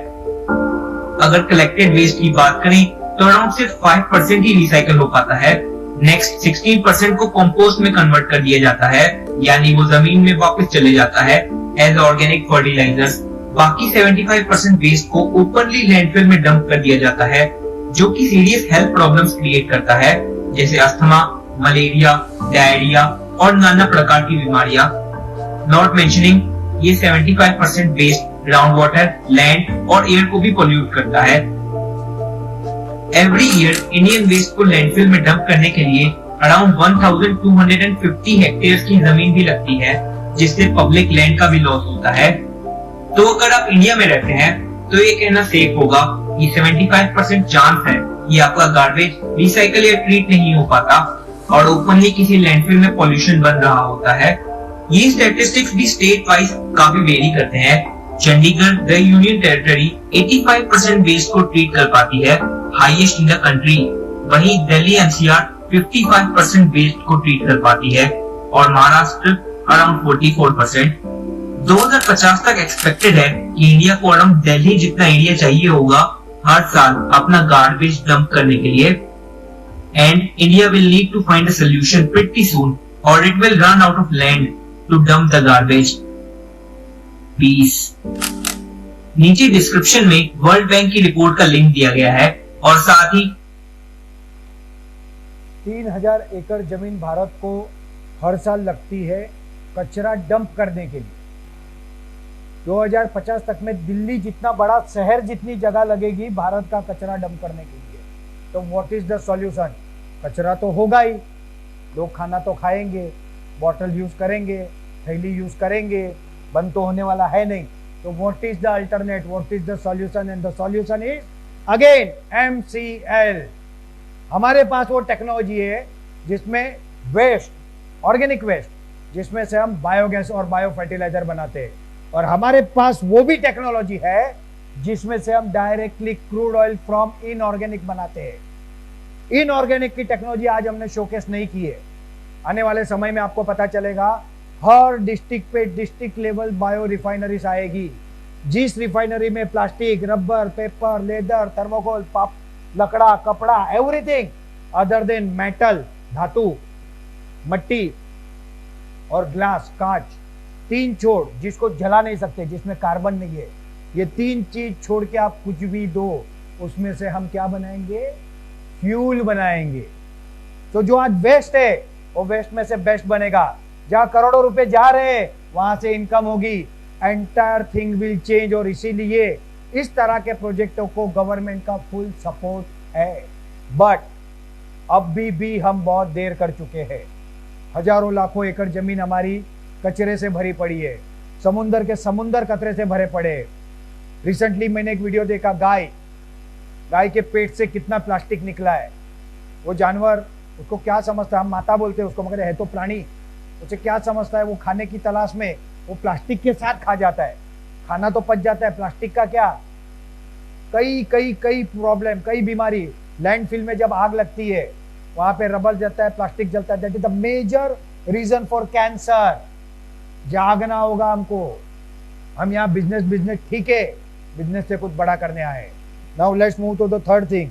अगर कलेक्टेड वेस्ट की बात करें तो अराउंड सिर्फ 5% ही रिसाइकल हो पाता है। नेक्स्ट 16% को कंपोस्ट में कन्वर्ट कर दिया जाता है, यानी वो जमीन में वापस चले जाता है एज ऑर्गेनिक फर्टिलाइजर्स। बाकी 75% वेस्ट को ओपनली लैंडफिल में डंप कर दिया जाता है, जो कि सीरियस हेल्थ प्रॉब्लम्स क्रिएट करता है, जैसे अस्थमा, मलेरिया, डायरिया और नाना प्रकार की बीमारियां। नॉट मेंशनिंग ये 75% वेस्ट ग्राउंड वाटर, लैंड और एयर को भी पोल्यूट करता है। एवरी ईयर इंडियन वेस्ट को लैंडफिल में डंप करने के लिए अराउंड 1250 हेक्टेयर की जमीन भी लगती है, जिससे पब्लिक लैंड का भी लॉस होता है। तो अगर आप इंडिया में रहते हैं तो ये कहना सेफ होगा कि 75% चांस है कि आपका गार्बेज रिसाइकल या ट्रीट नहीं हो पाता और ओपनली किसी लैंडफिल में पॉल्यूशन बन रहा होता है। ये स्टैटिस्टिक्स भी स्टेट वाइज काफी वेरी करते हैं। Chandigarh the union territory 85% waste को ट्रीट कर पाती है, हाईएस्ट इन द कंट्री। वहीं दिल्ली एनसीआर 55% वेस्ट को ट्रीट कर पाती है और महाराष्ट्र अराउंड 44%। 2050 तक एक्सपेक्टेड है कि इंडिया को अराउंड दिल्ली जितना एरिया चाहिए होगा हर साल अपना गार्बेज डंप करने के लिए, and India will need to find a solution pretty soon और it will run out of land to dump the garbage. Peace. नीचे डिस्क्रिप्शन में वर्ल्ड बैंक की रिपोर्ट का लिंक दिया गया है और साथ ही 3000 एकड़ जमीन भारत को हर साल लगती है कचरा डंप करने के लिए। 2050 तक में दिल्ली जितना बड़ा शहर जितनी जगह लगेगी भारत का कचरा डंप करने के लिए। तो व्हाट इज द सॉल्यूशन? कचरा तो होगा ही, लोग खाना तो खाएंगे, बॉटल यूज करेंगे, थैली यूज करेंगे, बंद तो होने वाला है नहीं। तो what is the alternate, what is the solution? And the solution is again MCL। हमारे पास वो टेक्नोलॉजी है जिसमें वेस्ट, ऑर्गेनिक वेस्ट, जिसमें से हम बायोगैस और बायो फर्टिलाइजर बनाते हैं, और हमारे पास वो भी टेक्नोलॉजी है जिसमें से हम directly crude oil from inorganic बनाते हैं। इनऑर्गेनिक की टेक्नोलॉजी आज हमने शोकेस नहीं की है। आने वाले समय में आपको पता चलेगा हर डिस्ट्रिक्ट पे डिस्ट्रिक्ट लेवल बायो रिफाइनरीज आएगी। जिस रिफाइनरी में plastic, rubber, paper, leather, thermocol, लकड़ा, कपड़ा, एवरीथिंग अदर देन मेटल, धातु, मट्टी और ग्लास, कांच, तीन छोड़ जिसको जला नहीं सकते, जिसमें कार्बन नहीं है, ये तीन चीज छोड़ के आप कुछ भी दो, उसमें से हम क्या बनाएंगे? फ्यूल बनाएंगे। तो जो आज वेस्ट है वो वेस्ट में से बेस्ट बनेगा। जहां करोड़ों रुपए जा रहे हैं वहां से इनकम होगी, एंटायर थिंग विल चेंज। और इसीलिए इस तरह के प्रोजेक्टों को गवर्नमेंट का फुल सपोर्ट है। बट अभी भी हम बहुत देर कर चुके हैं। हजारों लाखों एकड़ जमीन हमारी कचरे से भरी पड़ी है, समुंदर के समुंदर कचरे से भरे पड़े हैं। रिसेंटली मैंने एक वीडियो देखा, गाय के पेट से कितना प्लास्टिक निकला है। वो जानवर, उसको क्या समझता है, हम माता बोलते हैं उसको, मगर है तो प्राणी, उसे क्या समझता है? वो खाने की तलाश में वो प्लास्टिक के साथ खा जाता है। खाना तो पच जाता है, प्लास्टिक का क्या? कई प्रॉब्लम, कई बीमारी। लैंडफिल में जब आग लगती है वहां पे रबर जलता है, प्लास्टिक जलता है। That is the major reason for cancer. जागना होगा हमको। हम यहाँ बिजनेस ठीक है, बिजनेस से कुछ बड़ा करने आए। Now let's move to the third thing.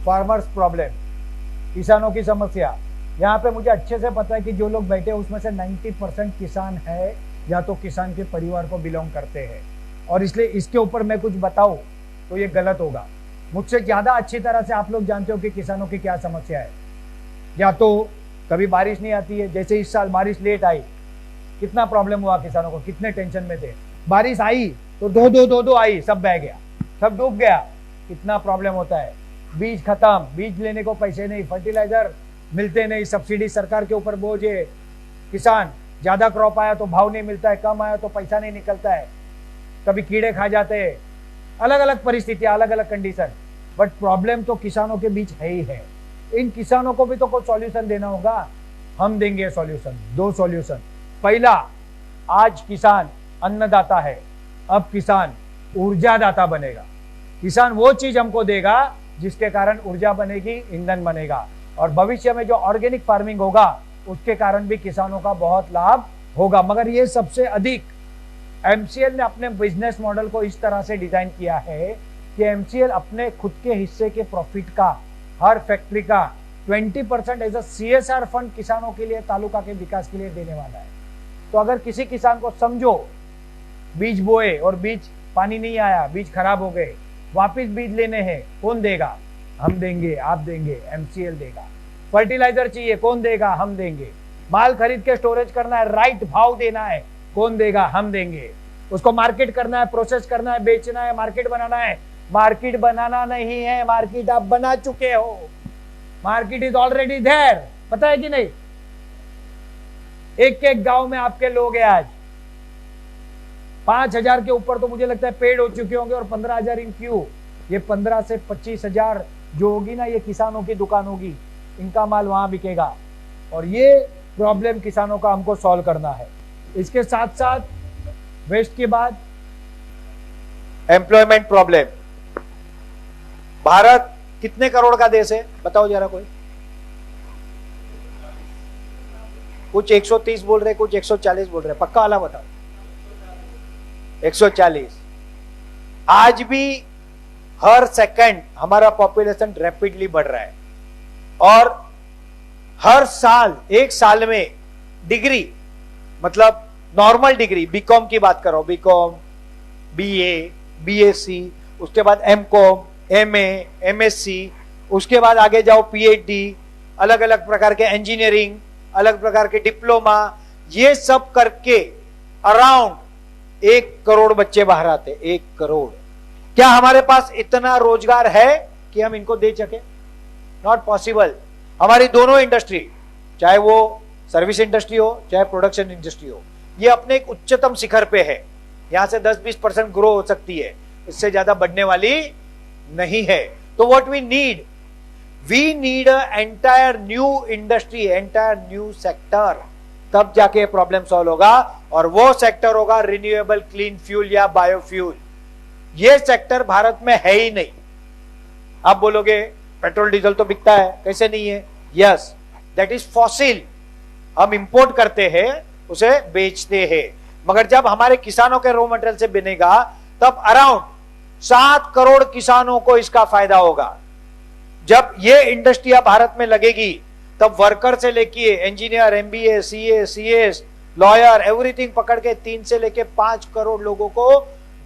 Farmers problem, किसानों की समस्या। यहाँ पे मुझे अच्छे से पता है कि जो लोग बैठे हैं उसमें से 90% किसान है या तो किसान के परिवार को बिलोंग करते हैं, और इसलिए इसके ऊपर मैं कुछ बताऊं तो ये गलत होगा। मुझसे ज्यादा अच्छी तरह से आप लोग जानते हो कि किसानों की क्या समस्या है। या तो कभी बारिश नहीं आती है, जैसे इस साल बारिश लेट आई, कितना प्रॉब्लम हुआ किसानों को, कितने टेंशन में थे। बारिश आई तो दो आई, सब बह गया, सब डूब गया, कितना प्रॉब्लम होता है। बीज खत्म, बीज लेने को पैसे नहीं, फर्टिलाइजर मिलते नहीं, सब्सिडी सरकार के ऊपर बोझ है। किसान ज्यादा क्रॉप आया तो भाव नहीं मिलता है, कम आया तो पैसा नहीं निकलता है, कभी कीड़े खा जाते हैं, अलग अलग परिस्थितियां, अलग अलग कंडीशन। बट प्रॉब्लम तो किसानों के बीच है ही है। इन किसानों को भी तो कोई सॉल्यूशन देना होगा। हम देंगे सॉल्यूशन, दो सॉल्यूशन। पहला, आज किसान अन्नदाता है, अब किसान ऊर्जादाता बनेगा। किसान वो चीज हमको देगा जिसके कारण ऊर्जा बनेगी, ईंधन बनेगा, और भविष्य में जो ऑर्गेनिक फार्मिंग होगा उसके कारण भी किसानों का बहुत लाभ होगा। मगर ये सबसे अधिक MCL ने अपने बिजनेस मॉडल को इस तरह से डिजाइन किया है कि MCL अपने खुद के हिस्से के प्रॉफिट का, हर फैक्ट्री का 20% एज अ CSR फंड किसानों के लिए, तालुका के विकास के लिए देने वाला है। तो अगर किसी किसान को समझो बीज बोए और बीज पानी नहीं आया, बीज खराब हो गए, वापिस बीज लेने हैं, कौन देगा? हम देंगे, आप देंगे, MCL देगा। फर्टिलाइजर चाहिए, कौन देगा? हम देंगे। माल खरीद के स्टोरेज करना है, राइट भाव देना है, कौन देगा? हम देंगे। उसको मार्केट करना है, प्रोसेस करना है, बेचना है, मार्केट बनाना है। मार्केट बनाना नहीं है, मार्केट आप बना चुके हो। मार्केट इज ऑलरेडी देयर, पता है कि नहीं? एक एक गांव में आपके लोग हैं आज। 5000 के ऊपर तो मुझे लगता है पेड हो चुके होंगे, और 15,000 इन क्यू। ये 15 से 25,000 जो होगी ना, ये किसानों की दुकान होगी, इनका माल वहां बिकेगा। और ये प्रॉब्लम किसानों का हमको सॉल्व करना है। इसके साथ साथ वेस्ट के बाद एम्प्लॉयमेंट प्रॉब्लम। भारत कितने करोड़ का देश है बताओ जरा कोई? कुछ 130 बोल रहे, कुछ 140 बोल रहे, पक्का वाला बताओ। 140। आज भी हर सेकंड हमारा पॉपुलेशन रैपिडली बढ़ रहा है और हर साल, एक साल में डिग्री, मतलब नॉर्मल डिग्री, बीकॉम की बात करो, बीकॉम, बीए, बीएससी, उसके बाद एमकॉम, एमए, एमएससी, उसके बाद आगे जाओ पीएचडी, अलग अलग प्रकार के इंजीनियरिंग, अलग प्रकार के डिप्लोमा, ये सब करके अराउंड 1 करोड़ बच्चे बाहर आते। 1 करोड़। क्या हमारे पास इतना रोजगार है कि हम इनको दे सके? Not possible. हमारी दोनों इंडस्ट्री, चाहे वो सर्विस इंडस्ट्री हो चाहे प्रोडक्शन इंडस्ट्री हो, ये अपने एक उच्चतम शिखर पे है। यहां से 10-20% ग्रो हो सकती है, इससे ज्यादा बढ़ने वाली नहीं है। तो what we need a entire new industry, entire new sector, तब जाके प्रॉब्लम सॉल्व होगा। और वो सेक्टर होगा रिन्यूएबल क्लीन फ्यूल या बायोफ्यूल। ये सेक्टर भारत में है ही नहीं। आप बोलोगे पेट्रोल डीजल तो बिकता है, कैसे नहीं है? Yes, that is fossil. हम इंपोर्ट करते हैं, उसे बेचते हैं, मगर जब हमारे किसानों के रॉ मटेरियल से बनेगा तब अराउंड 7 करोड़ किसानों को इसका फायदा होगा। जब ये इंडस्ट्रियां भारत में लगेगी तब वर्कर से लेके engineer, MBA, CA, CS, lawyer, everything पकड़ के 3 से लेके 5 करोड़ लोगों को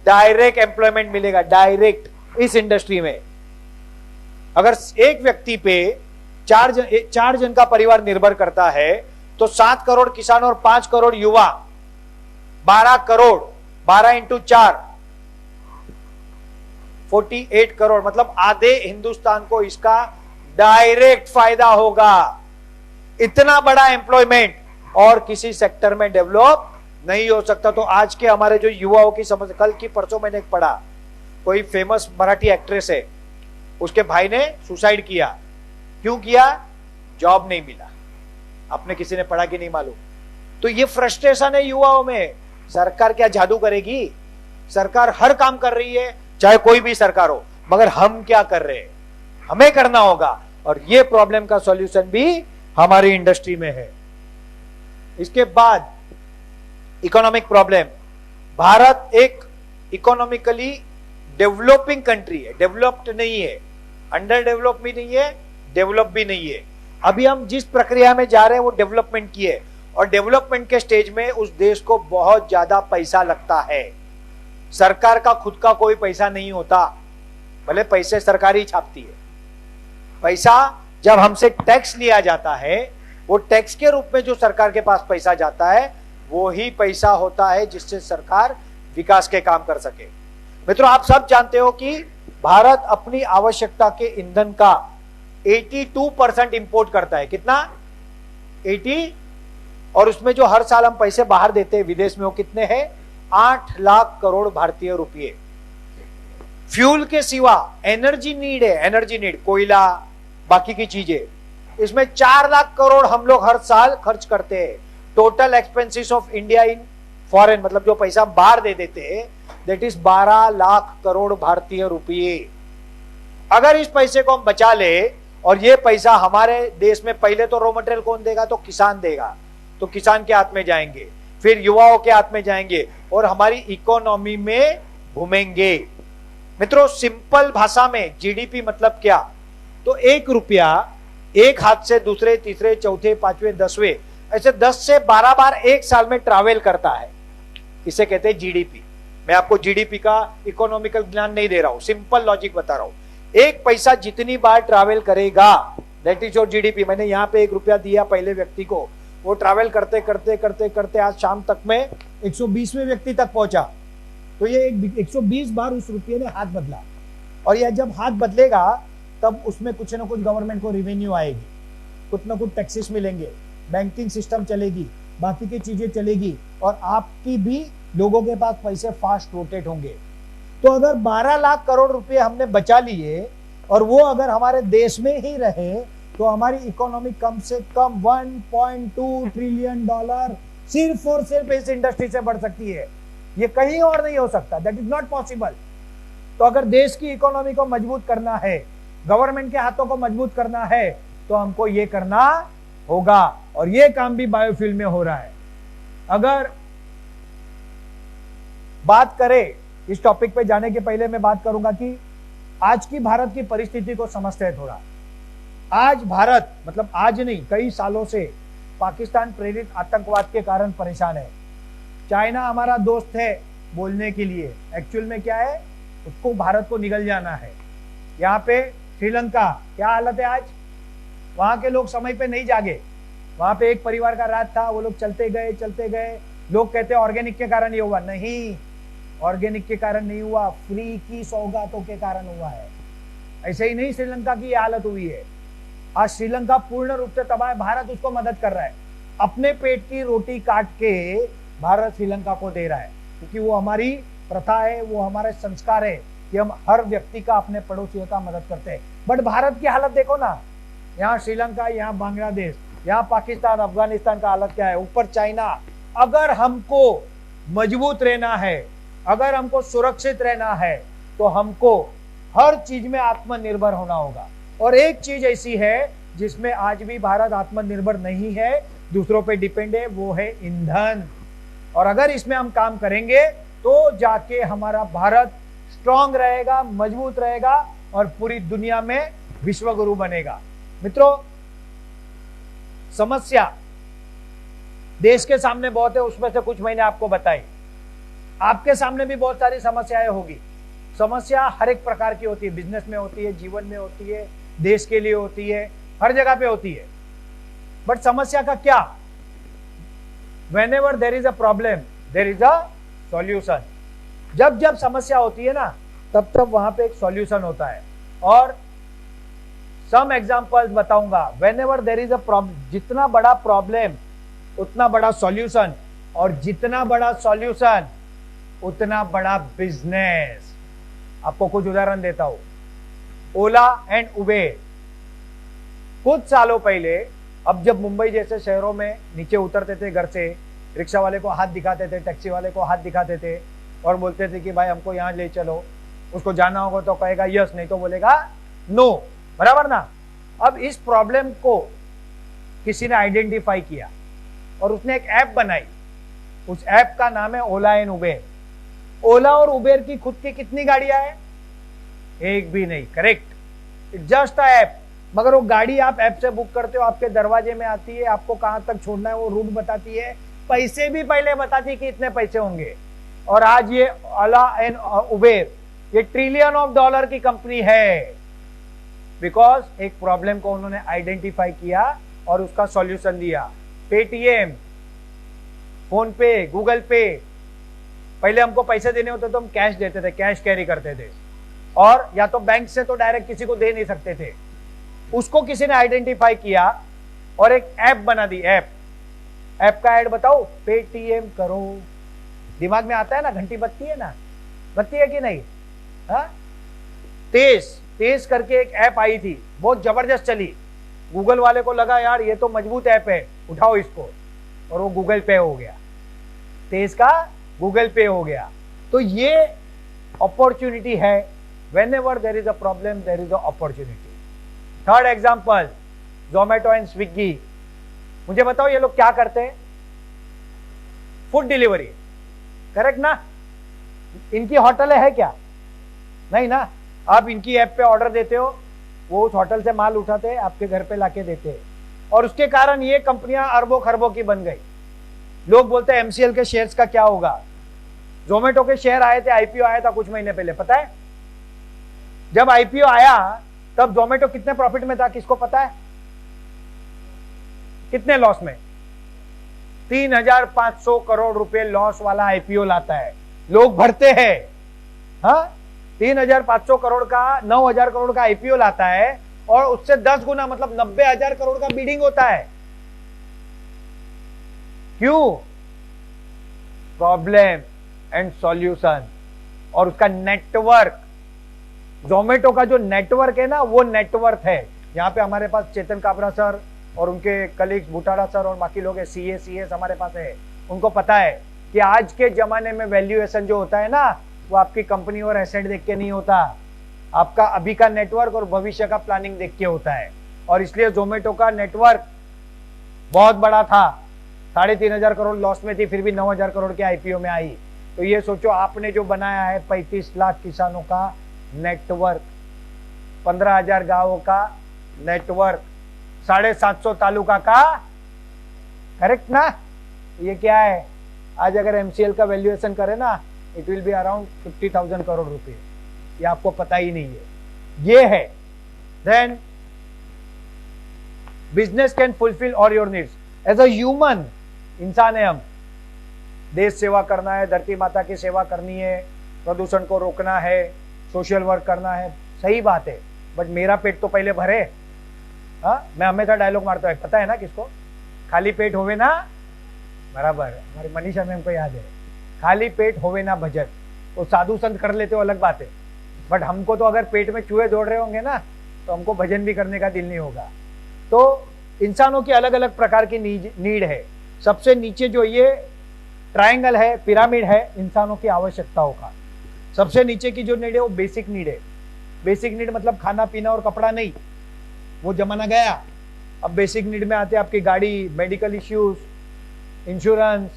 डायरेक्ट एम्प्लॉयमेंट मिलेगा, डायरेक्ट इस इंडस्ट्री में। अगर एक व्यक्ति पे 4 जन का परिवार निर्भर करता है तो 7 करोड़ किसान और 5 करोड़ युवा, 12 करोड़, 12 इंटू 4, 48 करोड़, मतलब आधे हिंदुस्तान को इसका डायरेक्ट फायदा होगा। इतना बड़ा एम्प्लॉयमेंट और किसी सेक्टर में डेवलप नहीं हो सकता। तो आज के हमारे जो युवाओं की समस्या, कल की परसों मैंने एक पढ़ा, कोई फेमस मराठी एक्ट्रेस है, उसके भाई ने सुसाइड किया। क्यों किया? जॉब नहीं मिला। आपने किसी ने पढ़ा कि नहीं मालूम? तो ये फ्रस्ट्रेशन है युवाओं में। सरकार क्या जादू करेगी? सरकार हर काम कर रही है, चाहे कोई भी सरकार हो, मगर हम क्या कर रहे हैं? हमें करना होगा। और ये प्रॉब्लम का सॉल्यूशन भी हमारी इंडस्ट्री में है। इसके बाद इकोनॉमिक प्रॉब्लम। भारत एक इकोनॉमिकली डेवलपिंग कंट्री है, डेवलप्ड नहीं है, अंडर डेवलप भी नहीं है, डेवलप भी नहीं है। अभी हम जिस प्रक्रिया में जा रहे हैं वो डेवलपमेंट की है, और डेवलपमेंट के स्टेज में उस देश को बहुत ज्यादा पैसा लगता है। सरकार का खुद का कोई पैसा नहीं होता, भले पैसे सरकार ही छापती है। पैसा जब हमसे टैक्स लिया जाता है, वो टैक्स के रूप में जो सरकार के पास पैसा जाता है वो ही पैसा होता है जिससे सरकार विकास के काम कर सके। मित्रों, आप सब जानते हो कि भारत अपनी आवश्यकता के ईंधन का 82% इंपोर्ट करता है। कितना? 80। और उसमें जो हर साल हम पैसे बाहर देते हैं विदेश में, वो कितने हैं? 8 लाख करोड़ भारतीय रुपये। फ्यूल के सिवा एनर्जी नीड है, एनर्जी नीड, कोयला, बाकी की चीजें, इसमें 4 लाख करोड़ हम लोग हर साल खर्च करते हैं। Total expenses of India in foreign, मतलब जो पैसा बाहर दे देते हैं, दैट इज 12 लाख करोड़ भारतीय रुपये। अगर इस पैसे को हम बचा ले और ये पैसा हमारे देश में, पहले तो रॉ मटेरियल कौन देगा? तो किसान देगा, तो किसान के हाथ में जाएंगे, फिर युवाओं के हाथ में जाएंगे और हमारी इकोनॉमी में घूमेंगे। मित्रों, सिंपल भाषा में जीडीपी मतलब क्या? तो 1 रुपया एक हाथ से दूसरे, तीसरे, चौथे, पांचवें, 10वें, ऐसे 10 से 12 बार एक साल में ट्रैवल करता है। इसे कहते हैं जीडीपी। मैं आपको जीडीपी का इकोनॉमिकल ज्ञान नहीं दे रहा हूं, सिंपल लॉजिक बता रहा हूं। एक पैसा जितनी बार ट्रैवल करेगा, दैट इज योर जीडीपी। मैंने यहाँ पे 1 रुपया दिया पहले व्यक्ति को, वो ट्रैवल करते करते करते करते आज शाम तक में 120वें व्यक्ति तक पहुंचा। तो ये 120 बार उस रुपये ने हाथ बदला। और यह जब हाथ बदलेगा तब उसमें कुछ ना कुछ गवर्नमेंट को रिवेन्यू आएगी, कुछ ना कुछ टैक्सेस मिलेंगे, बैंकिंग सिस्टम चलेगी, बाकी की चीजें चलेगी, और आपकी भी लोगों के पास पैसे फास्ट रोटेट होंगे। तो अगर 12 लाख करोड़ रुपए हमने बचा लिए और वो अगर हमारे देश में ही रहे तो हमारी इकोनॉमी कम से कम 1.2 ट्रिलियन डॉलर सिर्फ और सिर्फ इस इंडस्ट्री से बढ़ सकती है। ये कहीं और नहीं हो सकता, दैट इज नॉट पॉसिबल। तो अगर देश की इकोनॉमी को मजबूत करना है, गवर्नमेंट के हाथों को मजबूत करना है, तो हमको ये करना होगा, और ये काम भी बायोफ्यूल में हो रहा है। अगर बात करें, इस टॉपिक पे जाने के पहले मैं बात करूंगा कि आज की भारत की परिस्थिति को समझते हैं थोड़ा। आज भारत, मतलब आज नहीं, कई सालों से पाकिस्तान प्रेरित आतंकवाद के कारण परेशान है। चाइना हमारा दोस्त है बोलने के लिए, एक्चुअल में क्या है, उसको भारत को निगल जाना है। यहाँ पे श्रीलंका क्या हालत है आज, वहां के लोग समय पे नहीं जागे। वहां पे एक परिवार का राज था, वो लोग चलते गए। लोग कहते हैं ऑर्गेनिक के कारण ये हुआ, नहीं, ऑर्गेनिक के कारण नहीं हुआ, फ्री की सौगातों के कारण हुआ है। ऐसे ही नहीं श्रीलंका की हालत हुई है। आज श्रीलंका पूर्ण रूप से तबाह है, भारत उसको मदद कर रहा है। अपने पेट की रोटी काट के भारत श्रीलंका को दे रहा है, क्योंकि वो हमारी प्रथा है, वो हमारे संस्कार है कि हम हर व्यक्ति का, अपने पड़ोसियों का मदद करते हैं। बट भारत की हालत देखो ना, यहाँ श्रीलंका, यहाँ बांग्लादेश, यहाँ पाकिस्तान, अफगानिस्तान का हालत क्या है, ऊपर चाइना। अगर हमको मजबूत रहना है, अगर हमको सुरक्षित रहना है, तो हमको हर चीज में आत्मनिर्भर होना होगा। और एक चीज ऐसी है जिसमें आज भी भारत आत्मनिर्भर नहीं है, दूसरों पे डिपेंड है, वो है ईंधन। और अगर इसमें हम काम करेंगे तो जाके हमारा भारत स्ट्रांग रहेगा, मजबूत रहेगा और पूरी दुनिया में विश्वगुरु बनेगा। मित्रों, समस्या देश के सामने बहुत है, उसमें से कुछ मैंने आपको बताई। आपके सामने भी बहुत सारी समस्याएं होगी। समस्या हर एक प्रकार की होती है, बिजनेस में होती है, जीवन में होती है, देश के लिए होती है, हर जगह पे होती है। बट समस्या का क्या, whenever there is a problem, there is a solution। जब जब समस्या होती है ना, तब तब वहां पे एक सॉल्यूशन होता है। और सम एग्जांपल्स बताऊंगा। whenever there is a problem, जितना बड़ा प्रॉब्लम उतना बड़ा सॉल्यूशन, और जितना बड़ा सॉल्यूशन उतना बड़ा बिजनेस। आपको कुछ उदाहरण देता हूं। ओला एंड उबेर, कुछ सालों पहले, अब जब मुंबई जैसे शहरों में नीचे उतरते थे घर से, रिक्शा वाले को हाथ दिखाते थे, टैक्सी वाले को हाथ दिखाते थे और बोलते थे कि भाई हमको यहाँ ले चलो, उसको जाना होगा तो कहेगा यस, नहीं तो बोलेगा नो, बराबर ना। अब इस प्रॉब्लम को किसी ने आइडेंटिफाई किया और उसने एक ऐप बनाई। उस ऐप का नाम है ओला एंड उबेर। ओला और उबेर की खुद की कितनी गाड़ियां हैं? एक भी नहीं, करेक्ट, जस्ट अ ऐप। मगर वो गाड़ी आप ऐप से बुक करते हो, आपके दरवाजे में आती है, आपको कहां तक छोड़ना है वो रूट बताती है, पैसे भी पहले बताती है कि इतने पैसे होंगे। और आज ये ओला एंड उबेर ये $ट्रिलियन की कंपनी है, बिकॉज एक प्रॉब्लम को उन्होंने आइडेंटिफाई किया और उसका सॉल्यूशन दिया। पेटीएम, फोन पे, गूगल पे, पहले हमको पैसे देने होते तो हम कैश देते थे, कैश कैरी करते थे, और या तो बैंक से तो डायरेक्ट किसी को दे नहीं सकते थे। उसको किसी ने आइडेंटिफाई किया और एक ऐप बना दी। ऐप का ऐड बताओ, पेटीएम करो। दिमाग में आता है ना, घंटी बजती है ना, बजती है कि नहीं? हाँ, तेज करके एक ऐप आई थी, बहुत जबरदस्त चली। गूगल वाले को लगा यार ये तो मजबूत ऐप है, उठाओ इसको, और वो गूगल पे हो गया। तेज का गूगल पे हो गया। तो ये अपॉर्चुनिटी है। whenever there is a problem there is a opportunity। Third example, Zomato and Swiggy. मुझे बताओ ये लोग क्या करते हैं? फूड डिलीवरी, करेक्ट ना? इनकी होटल है क्या? नहीं ना। आप इनकी ऐप पे ऑर्डर देते हो, वो उस होटल से माल उठाते हैं, आपके घर पे लाके देते हैं, और उसके कारण ये कंपनियां अरबों खरबों की बन गई। लोग बोलते हैं एमसीएल के शेयर्स का क्या होगा? जोमेटो के शेयर आए थे, आईपीओ आया था कुछ महीने पहले, पता है? जब आईपीओ आया तब जोमेटो कितने प्रॉफिट में था, किसको पता है? कितने लॉस में? 3,500 करोड़ रुपए लॉस वाला आईपीओ लाता है। लोग भरते हैं, हाँ, 3,500 करोड़ का, 9,000 करोड़ का आईपीओ लाता है, और उससे 10 गुना मतलब 90,000 करोड़ का बिडिंग होता है। क्यों? प्रॉब्लम एंड सॉल्यूशन और उसका नेटवर्क। जोमेटो का जो नेटवर्क है ना, वो नेटवर्क है। यहाँ पे हमारे पास चेतन काबरा सर और उनके कलीग्स बुटाड़ा सर और बाकी लोग सीएस हमारे पास है। उनको पता है कि आज के जमाने में वैल्यूएशन जो होता है ना, वो आपकी कंपनी और एसेट देख के नहीं होता, आपका अभी का नेटवर्क और भविष्य का प्लानिंग देख के होता है। और इसलिए जोमेटो का नेटवर्क बहुत बड़ा था, 3,500 करोड़ लॉस में थी, फिर भी 9,000 करोड़ के आईपीओ में आई। तो ये सोचो आपने जो बनाया है 35 लाख किसानों का नेटवर्क, 15,000 गांवों का नेटवर्क, 750 तालुका का, करेक्ट ना? ये क्या है? आज अगर एमसीएल का वैल्यूएशन करे ना, it will be around 50,000 crore रुपए। ये आपको पता ही नहीं है। ये है then business can fulfil all your needs as a human. इंसान है हम, देश सेवा करना है, धरती माता की सेवा करनी है, प्रदूषण को रोकना है, सोशल वर्क करना है, सही बात है। बट मेरा पेट तो पहले भरे। हाँ, मैं हमेशा डायलॉग मारता है, पता है ना किसको? खाली पेट होवे ना, बराबर, हमारी मनीषा मैम को याद है, खाली पेट होवे ना भजन। तो साधु संत कर लेते हो, अलग बात है, बट हमको तो अगर पेट में चूहे दौड़ रहे होंगे ना, तो हमको भजन भी करने का दिल नहीं होगा। तो इंसानों की अलग अलग प्रकार की नीड है। सबसे नीचे जो ये ट्रायंगल है, पिरामिड है इंसानों की आवश्यकताओं का। सबसे नीचे की जो नीड है वो बेसिक नीड है। बेसिक नीड मतलब खाना पीना और कपड़ा नहीं, वो जमाना गया। अब बेसिक नीड में आते हैं आपकी गाड़ी, मेडिकल इश्यूज, इंश्योरेंस,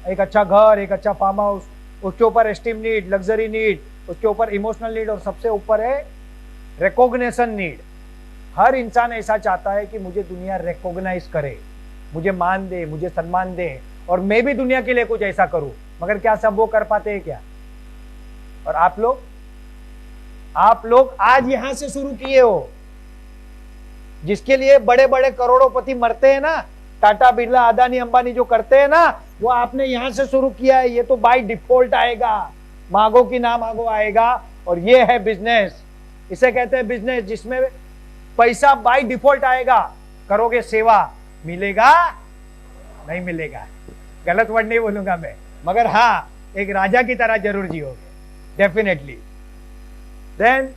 एक अच्छा घर, एक अच्छा फार्म हाउस, उसके ऊपर एस्टीम नीड, लग्जरी नीड, उसके ऊपर इमोशनल नीड, और सबसे ऊपर है रिकॉग्निशन नीड। हर इंसान ऐसा चाहता है कि मुझे दुनिया रिकॉग्नाइज करे, मुझे मान दे, मुझे सम्मान दे, और मैं भी दुनिया के लिए कुछ ऐसा करूं। मगर क्या सब वो कर पाते हैं क्या? और आप लोग आज यहां से शुरू किए हो, जिसके लिए बड़े बड़े करोड़ोंपति मरते हैं ना, टाटा बिरला अदानी अंबानी जो करते हैं ना, वो आपने यहां से शुरू किया है। ये तो बाय डिफॉल्ट आएगा, मांगो कि ना मांगो आएगा। और ये है बिजनेस, इसे कहते हैं बिजनेस, जिसमें पैसा बाय डिफॉल्ट आएगा। करोगे सेवा, मिलेगा नहीं मिलेगा, गलत वर्ड नहीं बोलूंगा मैं, मगर हाँ एक राजा की तरह जरूर जियोगे, definitely. Then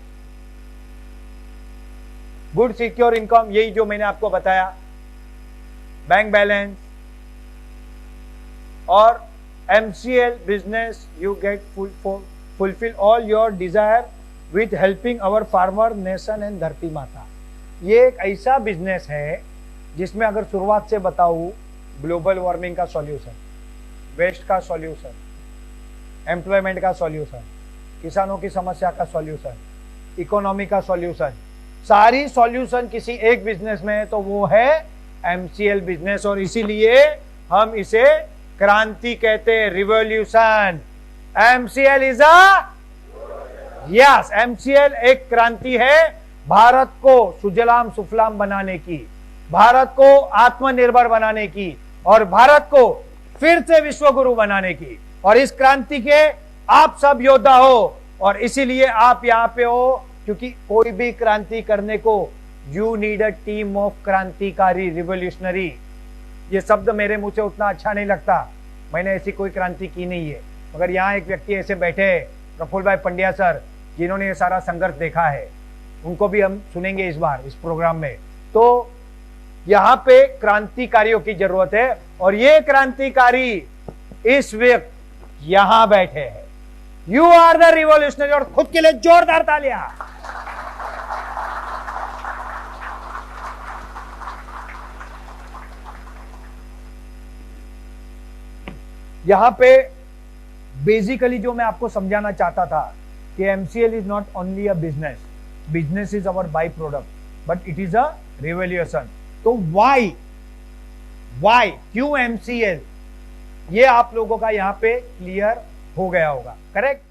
good secure income, यही जो मैंने आपको बताया, बैंक बैलेंस और MCL business, you get fulfil all your desire with helping our farmer, nation and धरती माता। ये एक ऐसा बिजनेस है जिसमें अगर शुरुआत से बताऊं, ग्लोबल वार्मिंग का सॉल्यूशन, वेस्ट का सॉल्यूशन, एम्प्लॉयमेंट का सॉल्यूशन, किसानों की समस्या का सॉल्यूशन, इकोनॉमी का सॉल्यूशन, सारी सॉल्यूशन किसी एक बिजनेस में है, तो वो है एमसीएल बिजनेस। और इसीलिए हम इसे क्रांति कहते हैं, revolution. MCL is yes, MCL एक क्रांति है भारत को सुजलाम सुफलाम बनाने की, भारत को आत्मनिर्भर बनाने की, और भारत को फिर से विश्वगुरु बनाने की। और इस क्रांति के आप सब योद्धा हो, और इसीलिए आप यहां पे हो, क्योंकि कोई भी क्रांति करने को you need a team of क्रांतिकारी, रिवोल्यूशनरी। ये शब्द मेरे मुंह से उतना अच्छा नहीं लगता, मैंने ऐसी कोई क्रांति की नहीं है, मगर यहाँ एक व्यक्ति ऐसे बैठे हैं, प्रफुल्ल भाई पंड्या सर, जिन्होंने ये सारा संघर्ष देखा है, उनको भी हम सुनेंगे इस बार इस प्रोग्राम में। तो यहाँ पे क्रांतिकारियों की जरूरत है, और ये क्रांतिकारी इस वक्त यहां बैठे हैं। यू आर द रिवॉल्यूशनरी, और खुद के लिए जोरदार तालियां। यहां पे बेसिकली जो मैं आपको समझाना चाहता था कि MCL is not only a business, business is our by product, but it is a revolution. तो वाई क्यों एमसीएल, ये आप लोगों का यहां पे क्लियर हो गया होगा, करेक्ट?